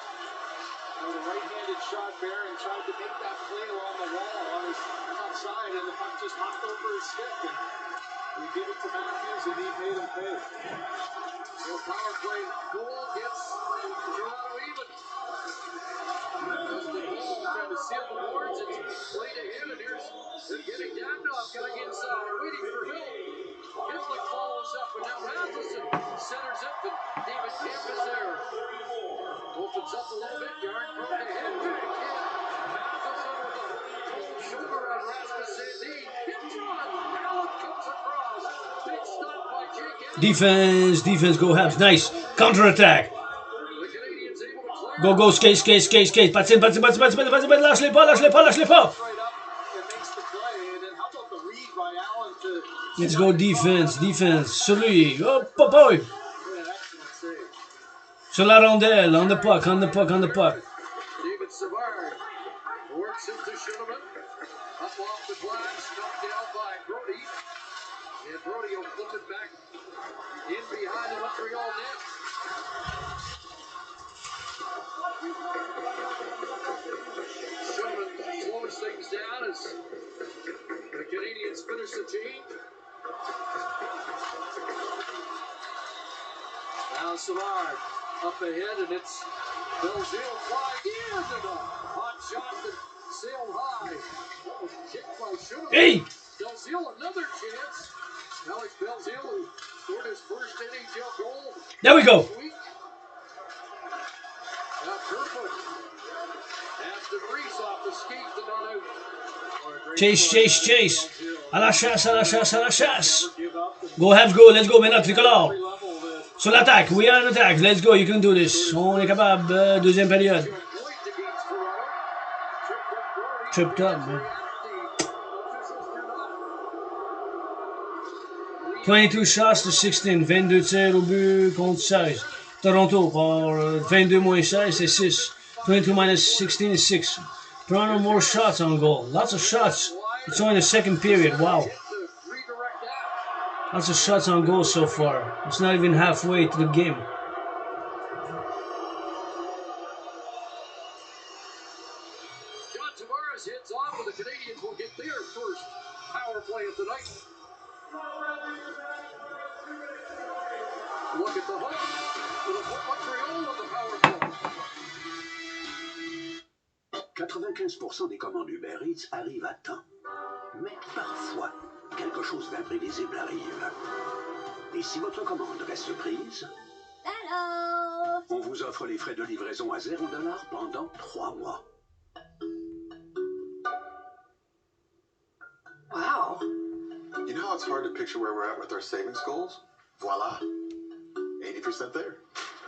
With a right-handed shot, Barron tried to make that play along the wall on his top side, and the puck just hopped over his stick. And we give it to Matthews, and he made him pay. So power play goal gets Toronto even. Dustin Hall trying to seal the boards. It's played ahead, and here's getting Dadnov getting inside, waiting for Hill. Hitlick follows up, and now Matheson centers up, and David Kemp is there. Both the opens up a little bit. Yarn broke ahead. Mattheson with a shoulder on Rasmus Sandin. Hits on. Allen comes across. Big stop by Jake. Defense, go Habs. Nice. Counter-attack. Go, skate. Patin. Lâche-les pas. Let's go defense. Sur lui. Oh, boy. Sur la rondelle. On the puck. David Savard works into Schumann. Up off the glass. Knocked down by Brody. And Brody will flip it back in behind the Montreal net. Schumann slows things down as the Canadians finish the team. Now Savard up ahead, and it's Belzile flying in, and a hot shot that sailed high. That was kicked by Schumann. Hey! Belzile another chance. Alex Belzile, who scored his first NHL goal. There we go. Now Kerfoot has the grease off the skate to not out. Chase. À la chasse. Go Habs, go. Let's go maintenant, tricolore. Sur l'attaque. We are in attack. Let's go. You can do this. On est capable. Deuxième période. Tripped up, man. 22 shots to 16. 22 tirs au but contre 16. Toronto par 22 moins 16, c'est 6. 22 minus 16 is 6. Toronto more shots on goal. Lots of shots. It's only the second period. Wow. Lots of shots on goal so far. It's not even halfway to the game. John Tavares hits off, and the Canadians will get their first power play of the night. Look at the hook. To the Montreal with the power play. 95% des commandes Uber Eats arrivent à temps. Mais parfois, quelque chose d'imprévisible arrive. Et si votre commande reste prise, on vous offre les frais de livraison à $0 pendant 3 mois. Wow. You know how it's hard to picture where we're at with our savings goals? Voila. 80% there.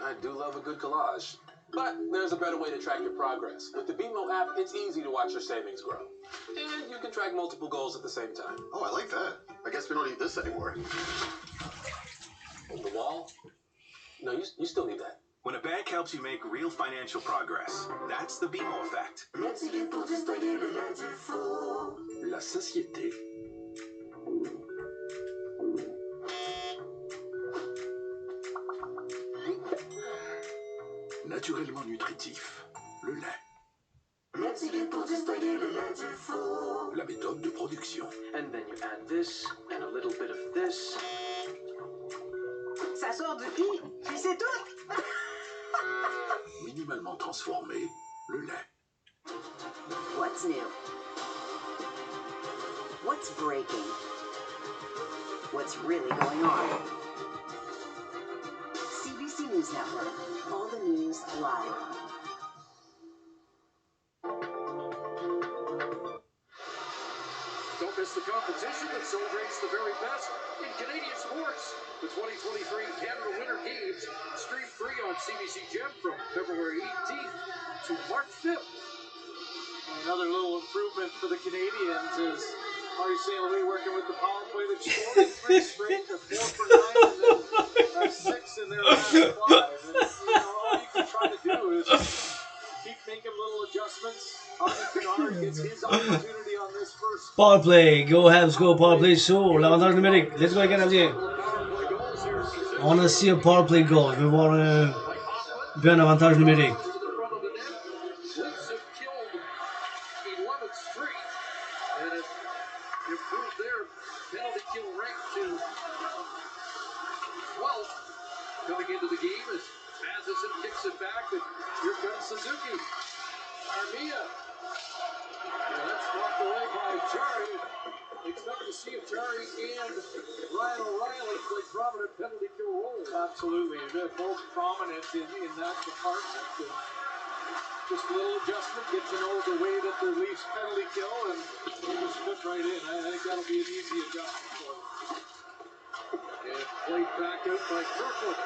I do love a good collage. But there's a better way to track your progress. With the BMO app, it's easy to watch your savings grow. And you can track multiple goals at the same time. Oh, I like that. I guess we don't need this anymore. The wall? No, you still need that. When a bank helps you make real financial progress, that's the BMO effect. La société. Naturellement nutritif, le lait. La méthode de production. And then you add this, and a little bit of this. Ça sort du riz, puis c'est tout. Minimalement transformé, le lait. What's new? What's breaking? What's really going on? CBC News Network. All the news live. Don't miss the competition that celebrates the very best in Canadian sports. The 2023 Canada Winter Games stream free on CBC Gem from February 18th to March 5th. Another little improvement for the Canadians is Marty St. Louis working with the power play. They've scored 3 straight, to 4 for 9, and then 6 in their last 5. And, all you can try to do is keep making little adjustments. Tommy Kennard gets his opportunity on this first. Power play. Go Habs, go power play sur l'avantage numérique. Let's go les Canadiens. On a aussi un power play goal. Je veux voir un avantage numérique. Coming into the game as Matheson kicks it back, and here comes Suzuki. Armia. And that's knocked away by Jari. Expect to see Jari and Ryan O'Reilly play prominent penalty kill roles. Absolutely. They're both prominent in that department. Just a little adjustment, get to know the way that the Leafs penalty kill, and we'll just fit right in. I think that'll be an easy adjustment for them. And played back out by Kirkland.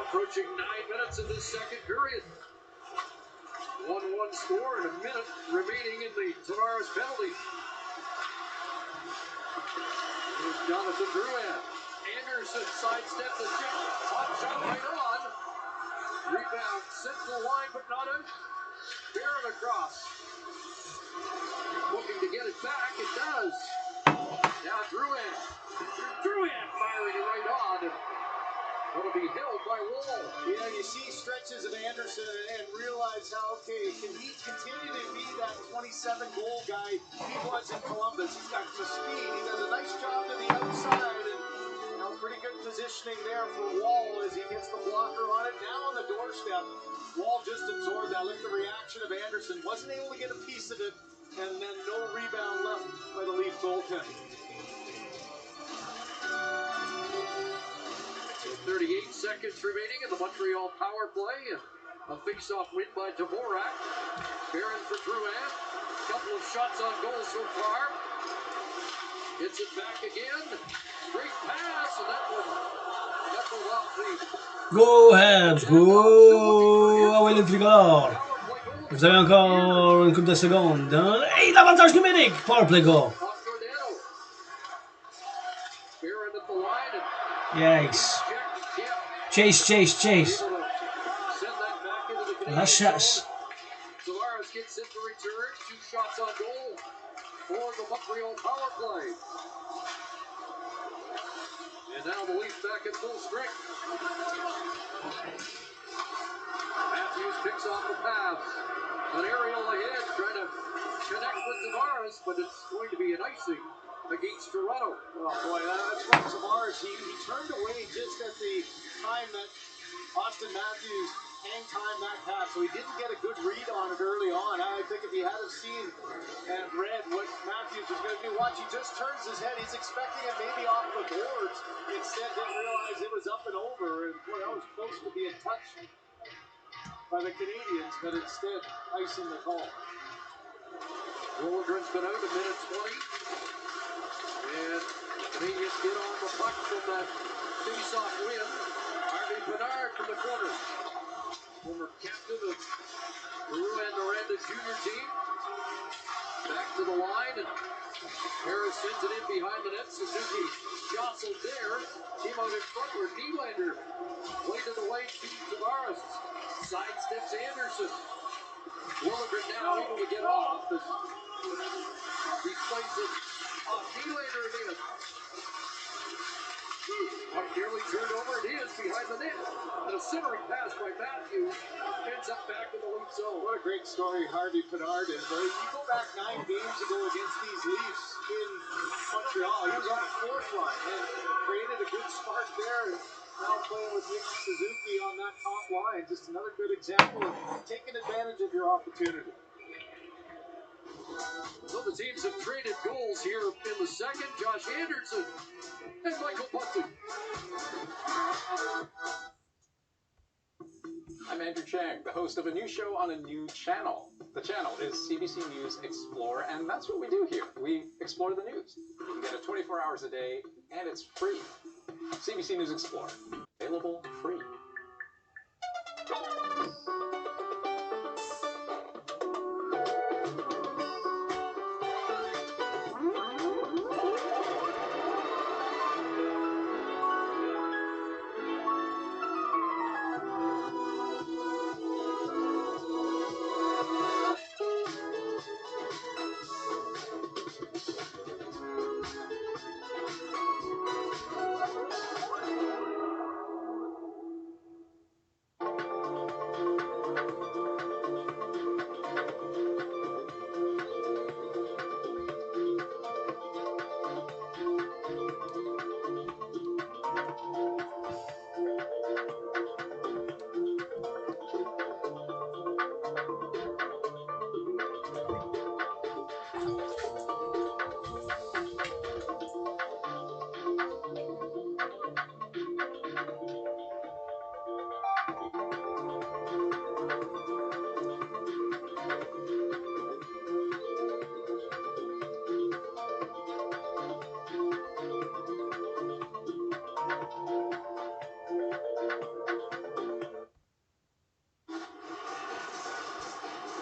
Approaching 9 minutes of this second period. 1-1 score and a minute remaining in the Tavares penalty. Here's Jonathan Dragan. Anderson sidesteps the check. Hot shot right on. Rebound sent to the line, but not in. Barron across. Looking to get it back. It does. Now Dragan. Dragan firing it right on. It'll be held by Wall. Yeah, you see stretches of Anderson and realize how, okay, can he continue to be that 27-goal guy he was in Columbus? He's got the speed. He does a nice job to the outside. And, pretty good positioning there for Wall as he gets the blocker on it. Now on the doorstep, Wall just absorbed that. Look at the reaction of Anderson. Wasn't able to get a piece of it, and then no rebound left by the Leaf goaltender. 38 seconds remaining in the Montreal power play. A face-off win by Dvorak. Barron for Dragan. Couple of shots on goal so far. Gets it back again. Great pass, and that will off the... Go Habs, go! Ah ouais, le tricolore! Vous avez encore une couple de secondes. Hein? Hey, l'avantage numérique! Powerplay goal! Yikes. Chase. La chasse. Tavares gets it to return. 2 shots on goal for the Montreal power play. And now the Leafs back in full strength. Matthews picks off the pass. An aerial ahead, trying to connect with Tavares, but it's going to be an icing against Toronto. Oh boy, that's from Tavares. He turned away just at the time that Austin Matthews hang-time that pass, so he didn't get a good read on it early on. I think if he had seen and read what Matthews was going to do, watch, he just turns his head. He's expecting it maybe off the boards. Instead, didn't realize it was up and over. And boy, that was close to being touched by the Canadians, but instead, icing the call. Liljegren's been out a minute 20. And Canadians get on the puck from that face-off win. Harvey Bernard from the corner. Former captain of the Miranda junior team. Back to the line, and Harris sends it in behind the net. Suzuki jostled there. Came out in front where Nylander played it away to Tavares. Sidesteps Anderson. Liljegren now able to get off. He plays it off Nylander again. Puck nearly turned over. It is behind the net. And a centering pass by Matthews ends up back in the Leaf zone. What a great story Harvey Pinard is. You go back 9 games ago against these Leafs in Montreal. He was on the 4th line and created a good spark there. And now playing with Nick Suzuki on that top line. Just another good example of taking advantage of your opportunity. So the teams have traded goals here in the second. Josh Anderson and Michael Bunting. I'm Andrew Chang, the host of a new show on a new channel. The channel is CBC News Explore, and that's what we do here. We explore the news. You get it 24 hours a day, and it's free. CBC News Explore. Available free.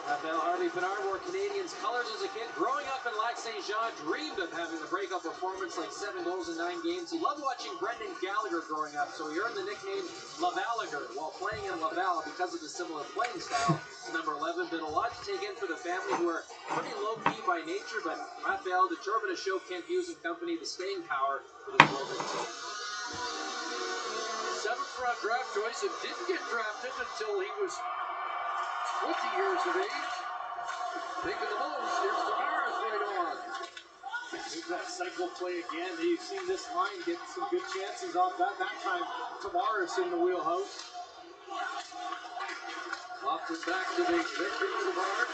Raphael Harvey-Pinard wore Canadians colors as a kid. Growing up in Lac Saint-Jean, dreamed of having a breakout performance like 7 goals in 9 games. He loved watching Brendan Gallagher growing up, so he earned the nickname Lavalliger while playing in Laval because of the similar playing style. Number 11, been a lot to take in for the family, who are pretty low-key by nature, but Raphael determined to show Kent Hughes and company the staying power with his golden team. 7th-round draft choice and didn't get drafted until he was 20 years of age. Making the most. Here's Tavares right on. Here's that cycle play again. You've seen this line get some good chances off that. That time, Tavares in the wheelhouse. Off and back to the Victor Savard.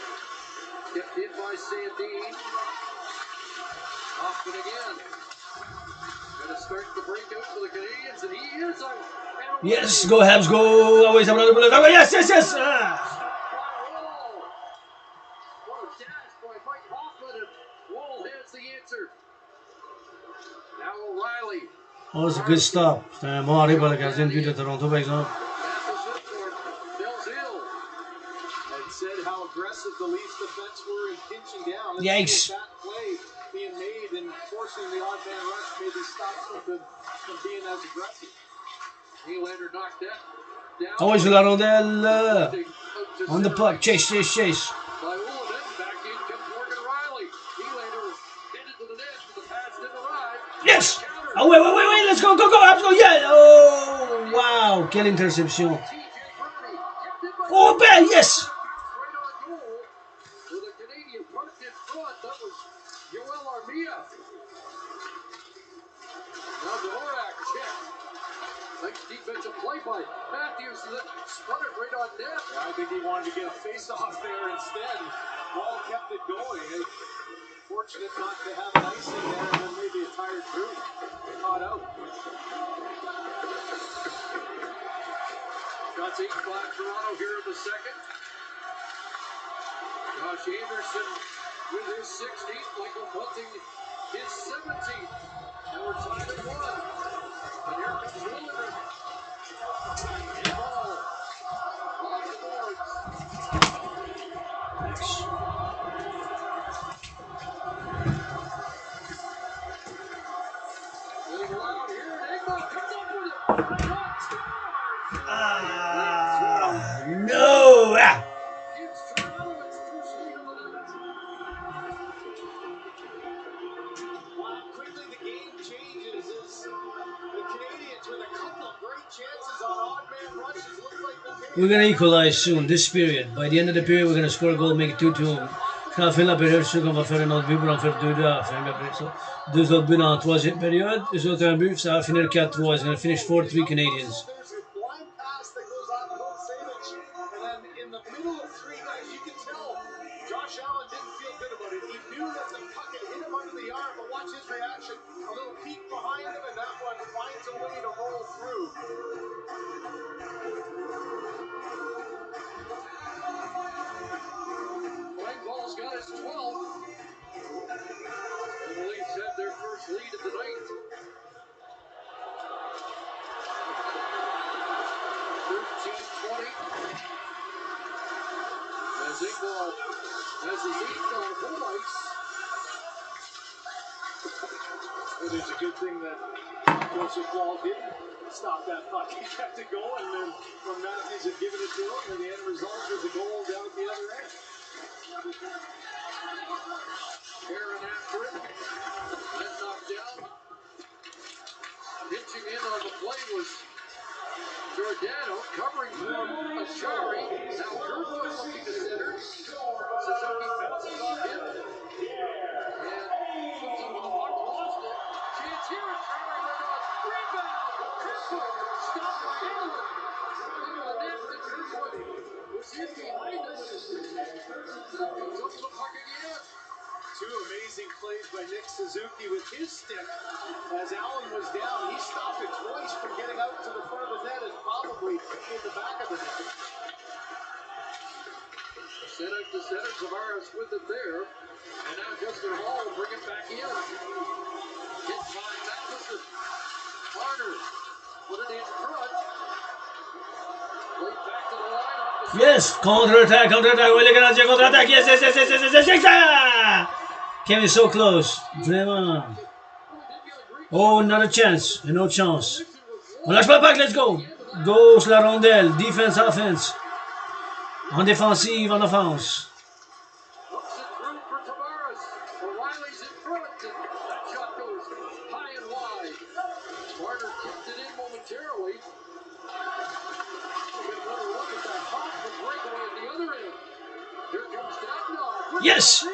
Kept in by Sandin. Off and again. Going to start the breakout for the Canadians, and he is out. Yes, go Habs, go! Always have another bullet. Oh, yes, yes, yes! Ah. What a dash by Mike Hoffman, and Wall has the answer. Now O'Reilly. Oh, c'est un good stop. C'était un bon arrêt par le gardien de but de Toronto, par exemple. And said how aggressive the Leafs defense were in pinching down. Yikes. That play being made and forcing the odd man rush maybe stops them from being as aggressive. Nylander knocked that down. Always la rondelle. On the puck. Chase, chase, chase. By Ullman, back in comes Morgan Riley. Nylander headed to the net, but the pass didn't arrive. Yes! Oh, wait, wait, wait, wait. Let's go, go, go. Habs, go. Yeah. Oh, wow. Quelle interception. Oh, ben, yes! With a Canadian parked in front, that was Yoel Armia. Now Dvorak check. Nice defensive play by Matthews. Spun it right on net. Yeah, I think he wanted to get a face-off there instead. Wall kept it going. Fortunate not to have an icing there, and then maybe a tired crew caught out. Shots 8 by Toronto here in the second. Josh Anderson with his 16th. Michael Bunting his 17th. And we're tied at 1. And here comes Williams. In ball. Off the boards. They go out here. Engvall comes up with it. Shot scores. No! Ah. Gives Toronto its first lead of the night. Wow, quickly the game changes as the Canadians with a couple of great chances on odd man rushes. Looks like We're going to equalize soon, this period. By the end of the period, we're going to score a goal, make it 2-2. Quand on finit la période, je suis sûr qu'on va faire un autre but pour en faire 2-2 à la fin. Après ça, 2 autres buts dans la troisième période. Les autres un but, ça va finir 4-3. It's going to finish 4-3 Canadians. there's a blind pass that goes off Kovacevic, and then in the middle of 3 guys, you can tell Josh Allen didn't feel good about it. He knew that the puck had hit him under the arm, but watch his reaction. A little peek behind him, and that one finds a way to roll through. Engvall's got his 12th. And the Leafs have their first lead of the night. 13-20. As Engvall has his 8th on home ice. And it's a good thing that Joseph Wall didn't stop that puck. He kept it going, and when Matthews had given it to him, and the end result was a goal down at the other end. Aaron after it. Then knocked down. Pitching in on the play was Giordano, covering for Achari. Now Gerber looking to center. Suzuki bounces off him. And puts it with the puck, lost it. Chance here, Achari right on. Rebound! Kerfoot stopped by Allen. Into the net, and Kerfoot was in behind us. Comes up the puck again. 2 amazing plays by Nick Suzuki with his stick. As Allen was down, he stopped it twice from getting out to the front of the net and probably in the back of the net. Set out to center, Tavares with it there. And now Justin Hall will bring it back in. Hit by Matheson. Harder put it in front. Played back to the line off the Yes, contre-attaque, contre-attaque. Oui, les Canadiens contre-attaque. Yes, yes, yes, yes, yes, yes, yes, yes. Kevin so close. Vraiment. Oh, another chance. Une autre chance. On lâche pas le puck, let's go. Gauche, la rondelle. Defense, offense. En défensive, en offense. Yes!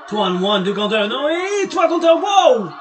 2-on-1, 2 contre 1. Non, et 3 contre 1. Wow!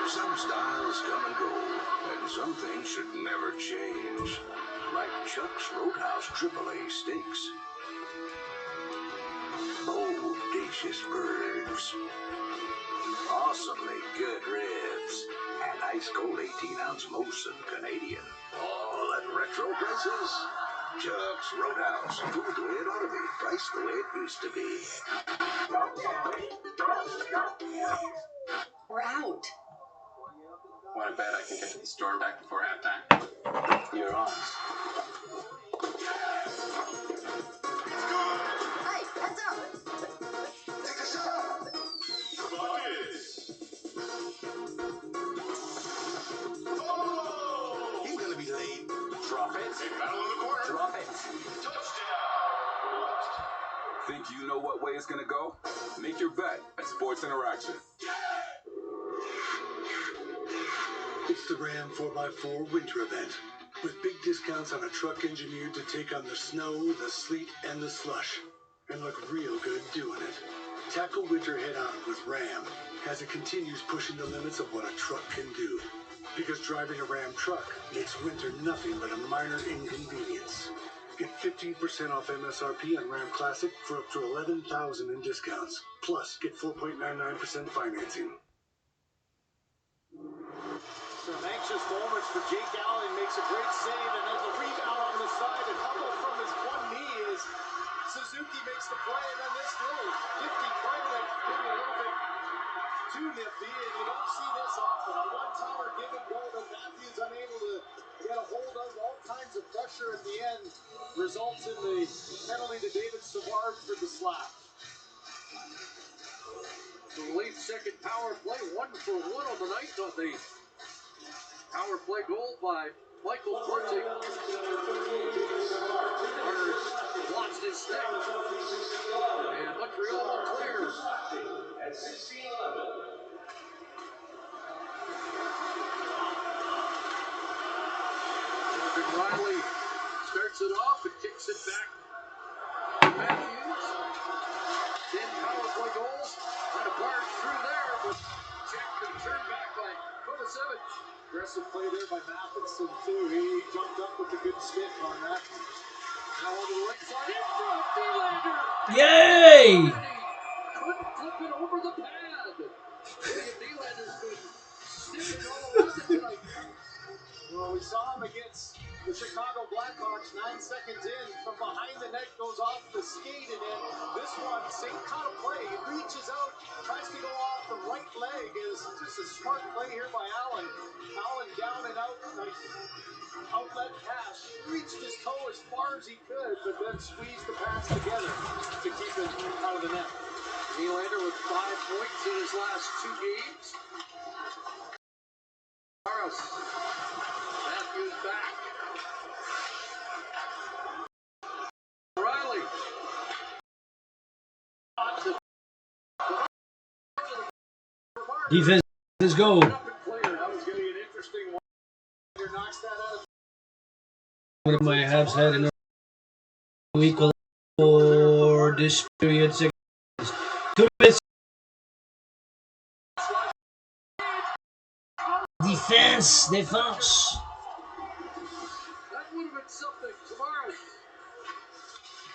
Some styles come and go, and some things should never change. Like Chuck's Roadhouse AAA steaks. Bodacious birds. Awesomely good ribs. And ice cold 18-ounce Molson Canadian. All at retro prices. Chuck's Roadhouse. Food the way it ought to be. Priced the way it used to be. We're out. Want to bet I can get to the store and back before halftime? You're on. Hey, heads up! Take a shot! Oh! He's gonna be late. Drop it. Big battle in the corner. Drop it. Touchdown! Think you know what way it's gonna go? Make your bet at Sports Interaction. It's the Ram 4x4 winter event, with big discounts on a truck engineered to take on the snow, the sleet, and the slush, and look real good doing it. Tackle winter head-on with Ram as it continues pushing the limits of what a truck can do. Because driving a Ram truck makes winter nothing but a minor inconvenience. Get 15% off MSRP on Ram Classic for up to $11,000 in discounts. Plus, get 4.99% financing. Some anxious moments for Jake Allen. Makes a great save, and then the rebound on the side, and Hubble from his one knee as Suzuki makes the play, and then this little nifty play that maybe a little bit too nifty, and you don't see this often. A one-timer give and go that Matthews unable to get a hold of. All kinds of pressure at the end results in the penalty to David Savard for the slap. The late second power play, 1-for-1 on the night on the power play goal by Michael Korting. Marner's lost his stick. And Montreal clears. At 16-11. Riley starts it off and kicks it back to Matthews. 10 power play goals. Trying to barge through there, but checked and turned back by Kovacevic. Aggressive play there by Matheson, too. He jumped up with a good stick on that. Now on the right side, in front, Nylander. Yay! Couldn't flip it over the pad. William Nylander's been sniffing all around it tonight. Well, we saw him against the Chicago Blackhawks 9 seconds in. From behind the net goes off the skate and in. This one, same kind of play. He reaches out, tries to go off off the right leg is just a smart play here by Allen. Allen down and out, nice outlet pass. Reached his toe as far as he could, but then squeezed the pass together to keep it out of the net. Nylander with 5 points in his last 2 games. Matthews back. Riley. Defense, let's go. That was going to be an interesting one. Knocks that out. One of my Habs had an equal for this period. 6 2 minutes. Defense. That would have been something. Tavares.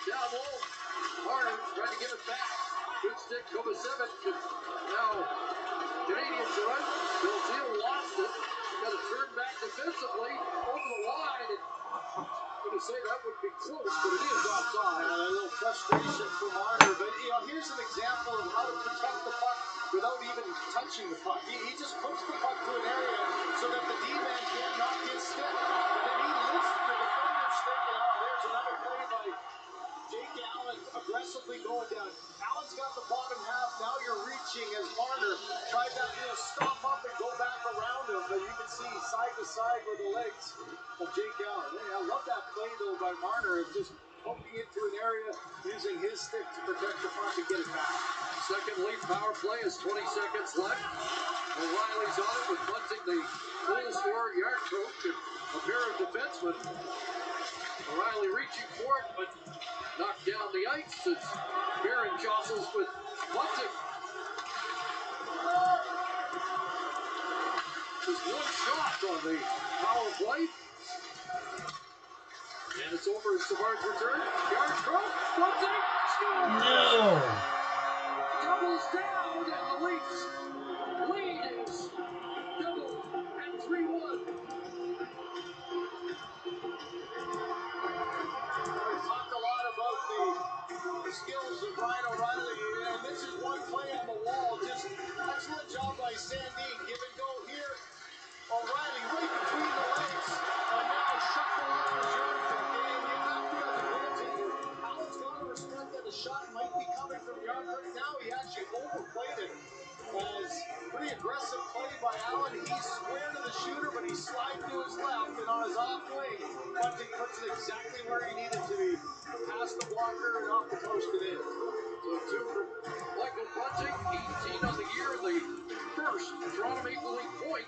Down low. Marner trying to give it back. Good stick, Kovacevic. Now, Canadians are out. Belzile lost it. Got to turn back defensively. Over the line. I'm going to say that would be close, but it is offside. A little frustration for Marner. But, here's an example of how to protect the puck without even touching the puck. He just puts the puck to an area so that the D-man can't knock his stick. And then he lifts the defender's stick, and there's another play by Jake Allen aggressively going down. Allen's got the bottom half. Now you're reaching as Marner tried that little stop up and go back around him. But you can see side to side with the legs of Jake Allen. Hey, I love that play, though, by Marner of just poking into an area, using his stick to protect the puck and get it back. Second lead power play is 20 seconds left. O'Reilly's on it with Bunting, the goal scorer, yard coach, and a pair of defensemen. O'Reilly reaching for it, but knocked down the ice as Barron jostles with Bunting. Just one shot on the power play. And it's over as Savard's return. Yard coach, Bunting, scores! No. Doubles down, and the Leafs lead is doubled at 3-1. We talked a lot about the skills of Ryan O'Reilly, and this is one play on the wall. Just excellent job by Sandin. Give and go here. O'Reilly right between the legs, and now shuffle up the Jordan. And you have to, as a goaltender, Allen's got to respect that a shot might be coming from yard. Right now, he actually overplayed it. As pretty aggressive play by Allen. He's square to the shooter, but he's sliding to his left, and on his off wing, Bunting puts it exactly where he needed to be. Past the blocker and off the post and in. So 2 for Michael Bunting, 18 on the year, the first Toronto Maple Leaf point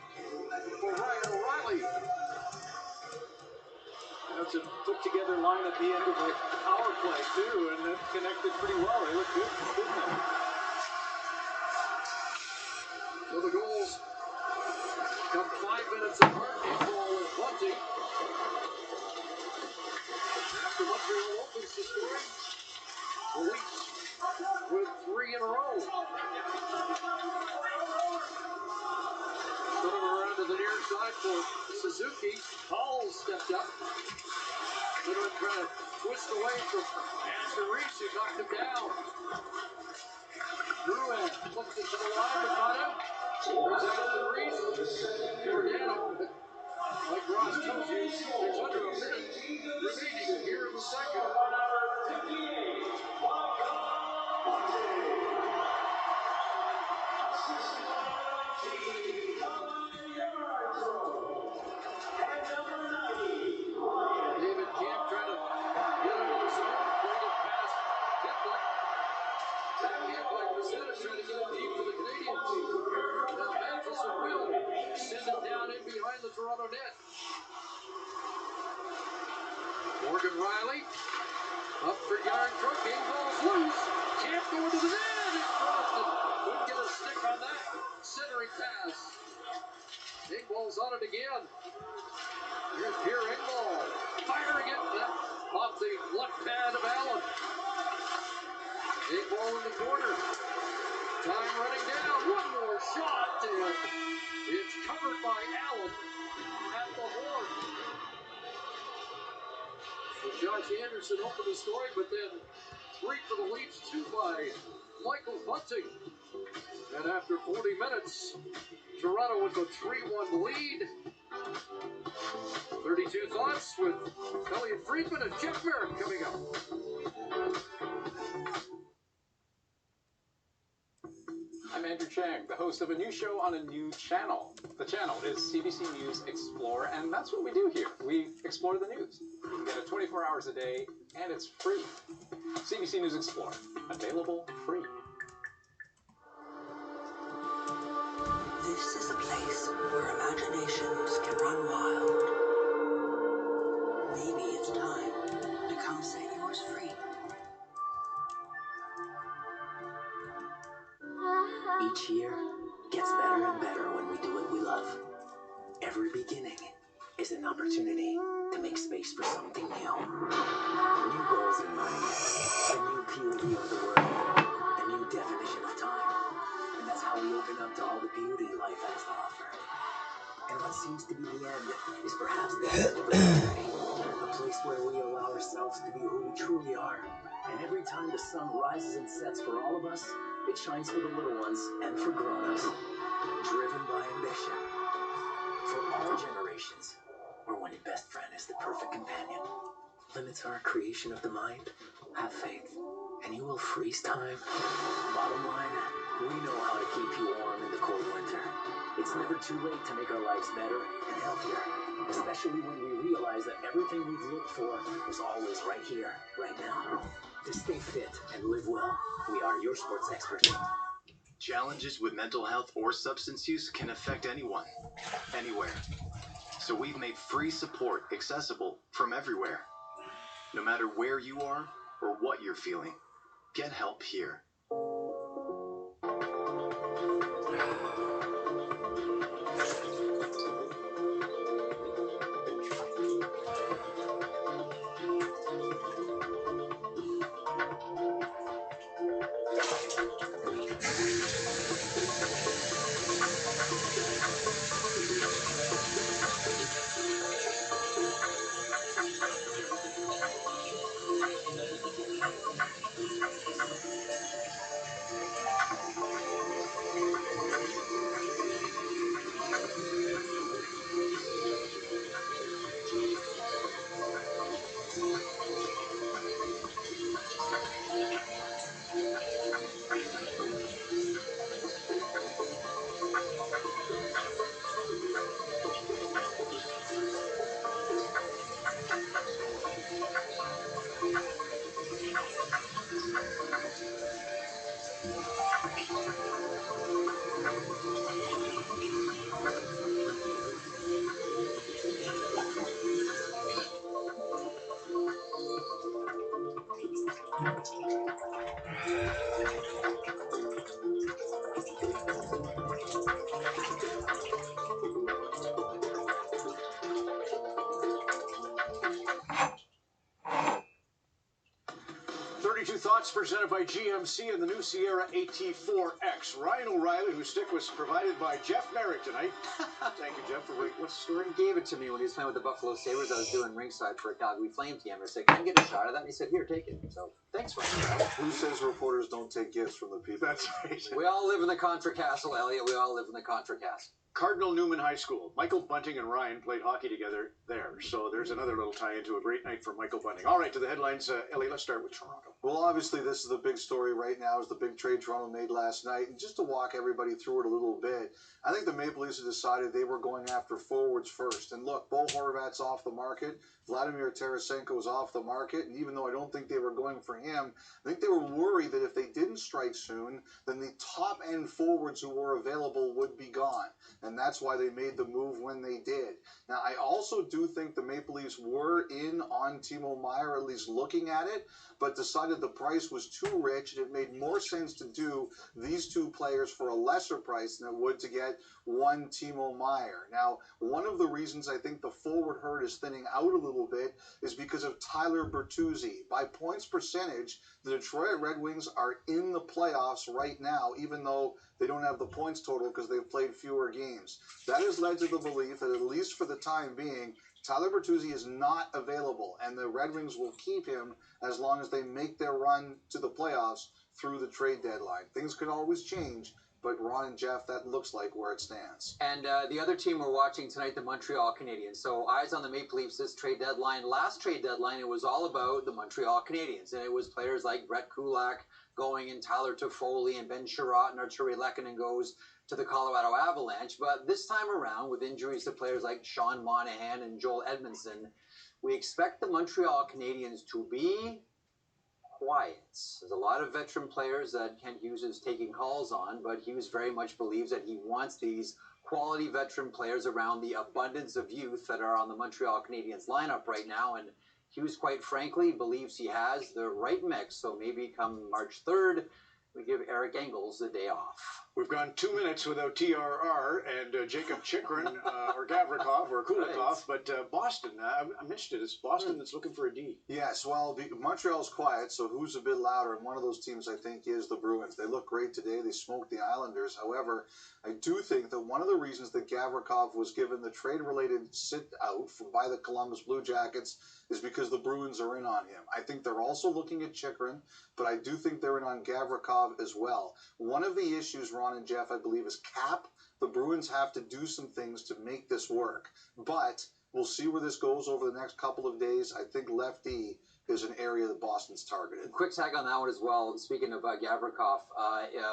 for Ryan O'Reilly. That's a put-together line at the end of the power play, too, and it connected pretty well. They look good, didn't they? So the goals come 5 minutes apart. Equal with Bunting. After Montreal opens the scoring, the Leafs with 3 in a row. Sort of around to the near side for Suzuki. Hall stepped up. Little trying to twist away from Asher Reese, who knocked him down. Dragan looks into the line, but not out. There's Asher Reese. Giordano, like Ross tells you, there's under a minute remaining here in the second. David Camp trying to get into the zone, played it past Kepler. Backhand by Pacetta trying to get it deep for the Canadians. Now Memphis and Will send it down in behind the Toronto net. Morgan Riley up for yard truck, game ball's loose. Can't go into the net. It's crossed it. Couldn't get a stick on that centering pass. Big ball's on it again. Here's Pierre Engvall firing it off the left pad of Allen. Big ball in the corner. Time running down. One more shot, and it's covered by Allen at the horn. So Josh Anderson opened the scoring, but then 3 for the Leafs, 2 by Michael Bunting. And after 40 minutes, Toronto with a 3-1 lead. 32 Thoughts with Elliot Friedman and Jeff Merrick coming up. I'm Andrew Chang, the host of a new show on a new channel. The channel is CBC News Explore, and that's what we do here. We explore the news. You get it 24 hours a day, and it's free. CBC News Explore, available free. This is a place where imaginations can run wild. Maybe it's time to come set yours free. Each year gets better and better when we do what we love. Every beginning is an opportunity to make space for something new. New goals in mind, a new POV of the world, a new definition of time. And that's how we open up to all the beauty life has to offer. And what seems to be the end is perhaps the end of a journey, a place where we allow ourselves to be who we truly are. And every time the sun rises and sets for all of us, it shines for the little ones and for grown-ups, driven by ambition. For all generations, or when your best friend is the perfect companion. Limits are a creation of the mind. Have faith, and you will freeze time. Bottom line, we know how to keep you warm in the cold winter. It's never too late to make our lives better and healthier, especially when we realize that everything we've looked for is always right here, right now. To stay fit and live well, we are your sports experts. Challenges with mental health or substance use can affect anyone, anywhere. So we've made free support accessible from everywhere. No matter where you are or what you're feeling, get help here. Thoughts presented by GMC and the new Sierra AT4X. Ryan O'Reilly, whose stick was provided by Jeff Merrick tonight. Thank you, Jeff, for what's the story? He gave it to me when he was playing with the Buffalo Sabres. I was doing ringside for a Calgary Flames game. I said, can I get a shot of that? And he said, here, take it. So, thanks, Ryan. Who says reporters don't take gifts from the people? That's right. We all live in the Contra Castle, Elliot. We all live in the Contra Castle. Cardinal Newman High School. Michael Bunting and Ryan played hockey together there. So there's another little tie into a great night for Michael Bunting. All right, to the headlines. Ellie, let's start with Toronto. Well, obviously, this is the big story right now, is the big trade Toronto made last night. And just to walk everybody through it a little bit, I think the Maple Leafs have decided they were going after forwards first. And look, Bo Horvat's off the market. Vladimir Tarasenko's off the market. And even though I don't think they were going for him, I think they were worried that if they didn't strike soon, then the top-end forwards who were available would be gone. And that's why they made the move when they did. Now, I also do think the Maple Leafs were in on Timo Meier, at least looking at it, but decided the price was too rich and it made more sense to do these two players for a lesser price than it would to get one Timo Meier. Now, one of the reasons I think the forward herd is thinning out a little bit is because of Tyler Bertuzzi. By points percentage, the Detroit Red Wings are in the playoffs right now, even though they don't have the points total because they've played fewer games. That has led to the belief that, at least for the time being, Tyler Bertuzzi is not available, and the Red Wings will keep him as long as they make their run to the playoffs through the trade deadline. Things could always change, But Ron and Jeff, that looks like where it stands. And the other team we're watching tonight, the Montreal Canadiens. So eyes on the Maple Leafs this trade deadline. Last trade deadline, it was all about the Montreal Canadiens. And it was players like Brett Kulak going and Tyler Toffoli and Ben Sherratt and Arturi Lehkonen goes to the Colorado Avalanche. But this time around, with injuries to players like Sean Monahan and Joel Edmondson, we expect the Montreal Canadiens to be quiet. There's a lot of veteran players that Kent Hughes is taking calls on, but Hughes very much believes that he wants these quality veteran players around the abundance of youth that are on the Montreal Canadiens lineup right now. And Hughes, quite frankly, believes he has the right mix. So maybe come March 3rd, we give Eric Engels the day off. We've gone 2 minutes without TRR and Jacob Chikrin or Gavrikov or Kulikov, but Boston, I'm interested. It's Boston that's looking for a D. Yes, well, Montreal's quiet, so who's a bit louder? And one of those teams, I think, is the Bruins. They look great today. They smoked the Islanders. However, I do think that one of the reasons that Gavrikov was given the trade-related sit-out by the Columbus Blue Jackets is because the Bruins are in on him. I think they're also looking at Chikrin, but I do think they're in on Gavrikov as well. One of the issues, Ron and Jeff, I believe, is cap. The Bruins have to do some things to make this work. But we'll see where this goes over the next couple of days. I think lefty is an area that Boston's targeted. Quick tag on that one as well. Speaking of Gavrikov,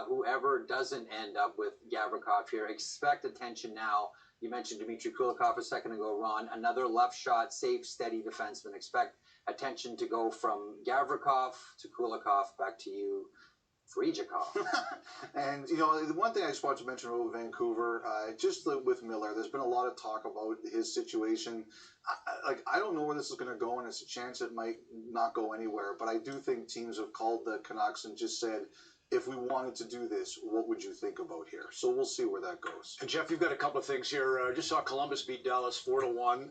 whoever doesn't end up with Gavrikov here, expect attention now. You mentioned Dmitry Kulikov a second ago, Ron. Another left shot, safe, steady defenseman. Expect attention to go from Gavrikov to Kulikov back to you, Frijakov. And, you know, the one thing I just want to mention about Vancouver, just with Miller, there's been a lot of talk about his situation. I don't know where this is going to go, and it's a chance it might not go anywhere. But I do think teams have called the Canucks and just said, if we wanted to do this, what would you think about here? So we'll see where that goes. And Jeff, you've got a couple of things here. Just saw Columbus beat Dallas 4-1.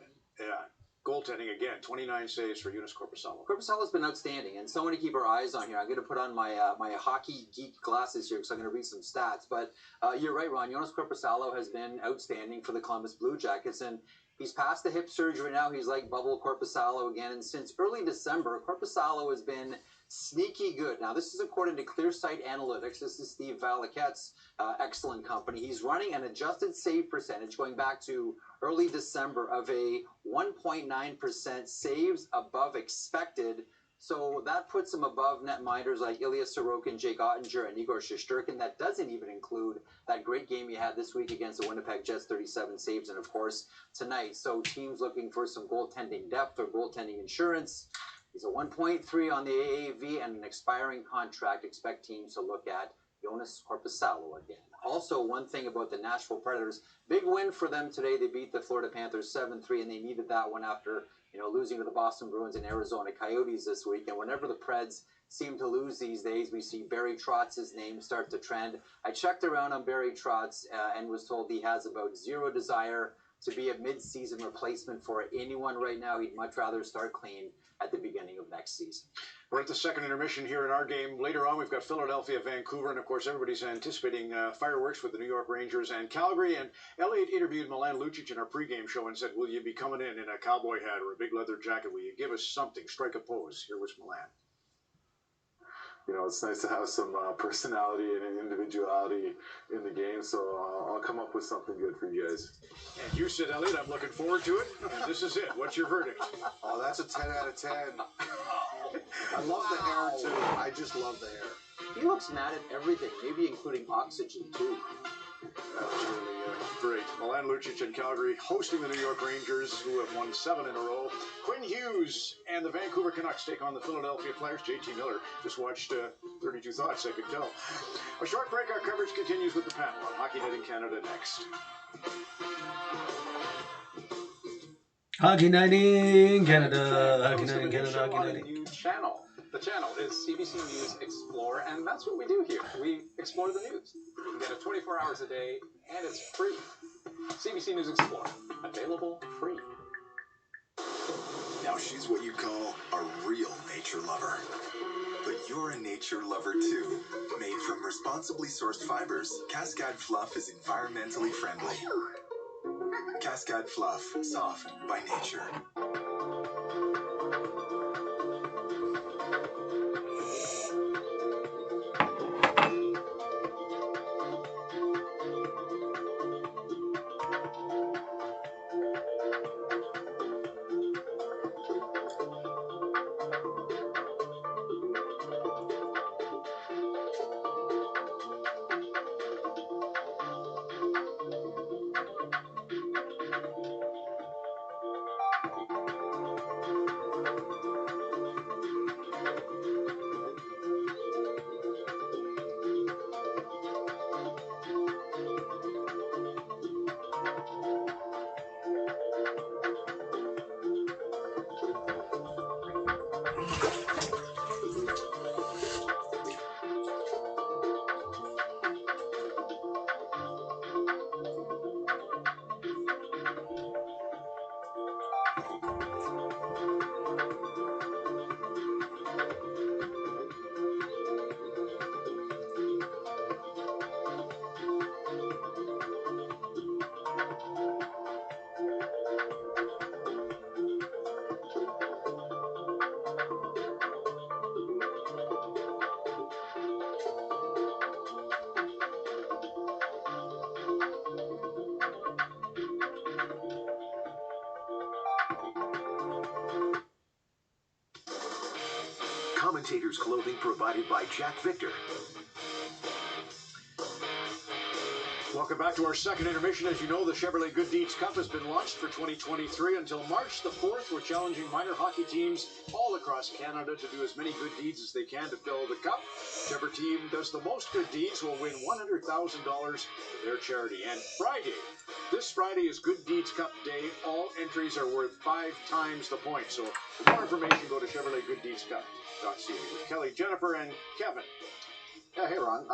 Goaltending again, 29 saves for Jonas Korpisalo. Korpisalo's been outstanding, and someone to keep our eyes on here. I'm going to put on my my hockey geek glasses here because I'm going to read some stats. But you're right, Ron. Jonas Korpisalo has been outstanding for the Columbus Blue Jackets, and he's past the hip surgery now. He's like bubble Korpisalo again, and since early December, Korpisalo has been sneaky good. Now, this is according to ClearSight Analytics. This is Steve Valaket's excellent company. He's running an adjusted save percentage going back to early December of a 1.9% saves above expected. So that puts him above netminders like Ilya Sorokin, Jake Ottinger, and Igor Shesterkin. That doesn't even include that great game he had this week against the Winnipeg Jets, 37 saves, and of course tonight. So teams looking for some goaltending depth or goaltending insurance. He's a 1.3 on the AAV and an expiring contract. Expect teams to look at Jonas Korpisalo again. Also, one thing about the Nashville Predators, big win for them today. They beat the Florida Panthers 7-3, and they needed that one after losing to the Boston Bruins and Arizona Coyotes this week. And whenever the Preds seem to lose these days, we see Barry Trotz's name start to trend. I checked around on Barry Trotz and was told he has about zero desire to be a mid-season replacement for anyone right now. He'd much rather start clean at the beginning of next season. We're at the second intermission here in our game. Later on, we've got Philadelphia, Vancouver, and of course, everybody's anticipating fireworks with the New York Rangers and Calgary. And Elliot interviewed Milan Lucic in our pregame show and said, will you be coming in a cowboy hat or a big leather jacket? Will you give us something? Strike a pose. Here was Milan. You know, it's nice to have some personality and individuality in the game, so I'll come up with something good for you guys. And you said, Elliot, I'm looking forward to it, and this is it. What's your verdict? Oh, that's a 10 out of 10. I love the hair, too. I just love the hair. He looks mad at everything, maybe including oxygen, too. That's really great. Milan Lucic and Calgary hosting the New York Rangers, who have won 7 in a row. Quinn Hughes and the Vancouver Canucks take on the Philadelphia Flyers. JT Miller just watched 32 Thoughts, I could tell. A short break. Our coverage continues with the panel on Hockey Night in Canada next. Hockey Night in Canada. Hockey Night in Canada. Hockey Night in New channel. The channel is CBC News Explore, and that's what we do here. We explore the news. You get it 24 hours a day, and it's free. CBC News Explore, available free. Now she's what you call a real nature lover. But you're a nature lover too. Made from responsibly sourced fibers, Cascade Fluff is environmentally friendly. Cascade Fluff, soft by nature. Commentators clothing provided by Jack Victor. Welcome back to our second intermission. As you know, the Chevrolet Good Deeds Cup has been launched for 2023 until March the 4th. We're challenging minor hockey teams all across Canada to do as many good deeds as they can to fill the cup. Whichever team does the most good deeds will win $100,000 for their charity. And this Friday is Good Deeds Cup Day. All entries are worth 5 times the points. So for more information, go to ChevroletGoodDeedsCup.ca with Kelly, Jennifer, and Kevin. Yeah, hey, Ron.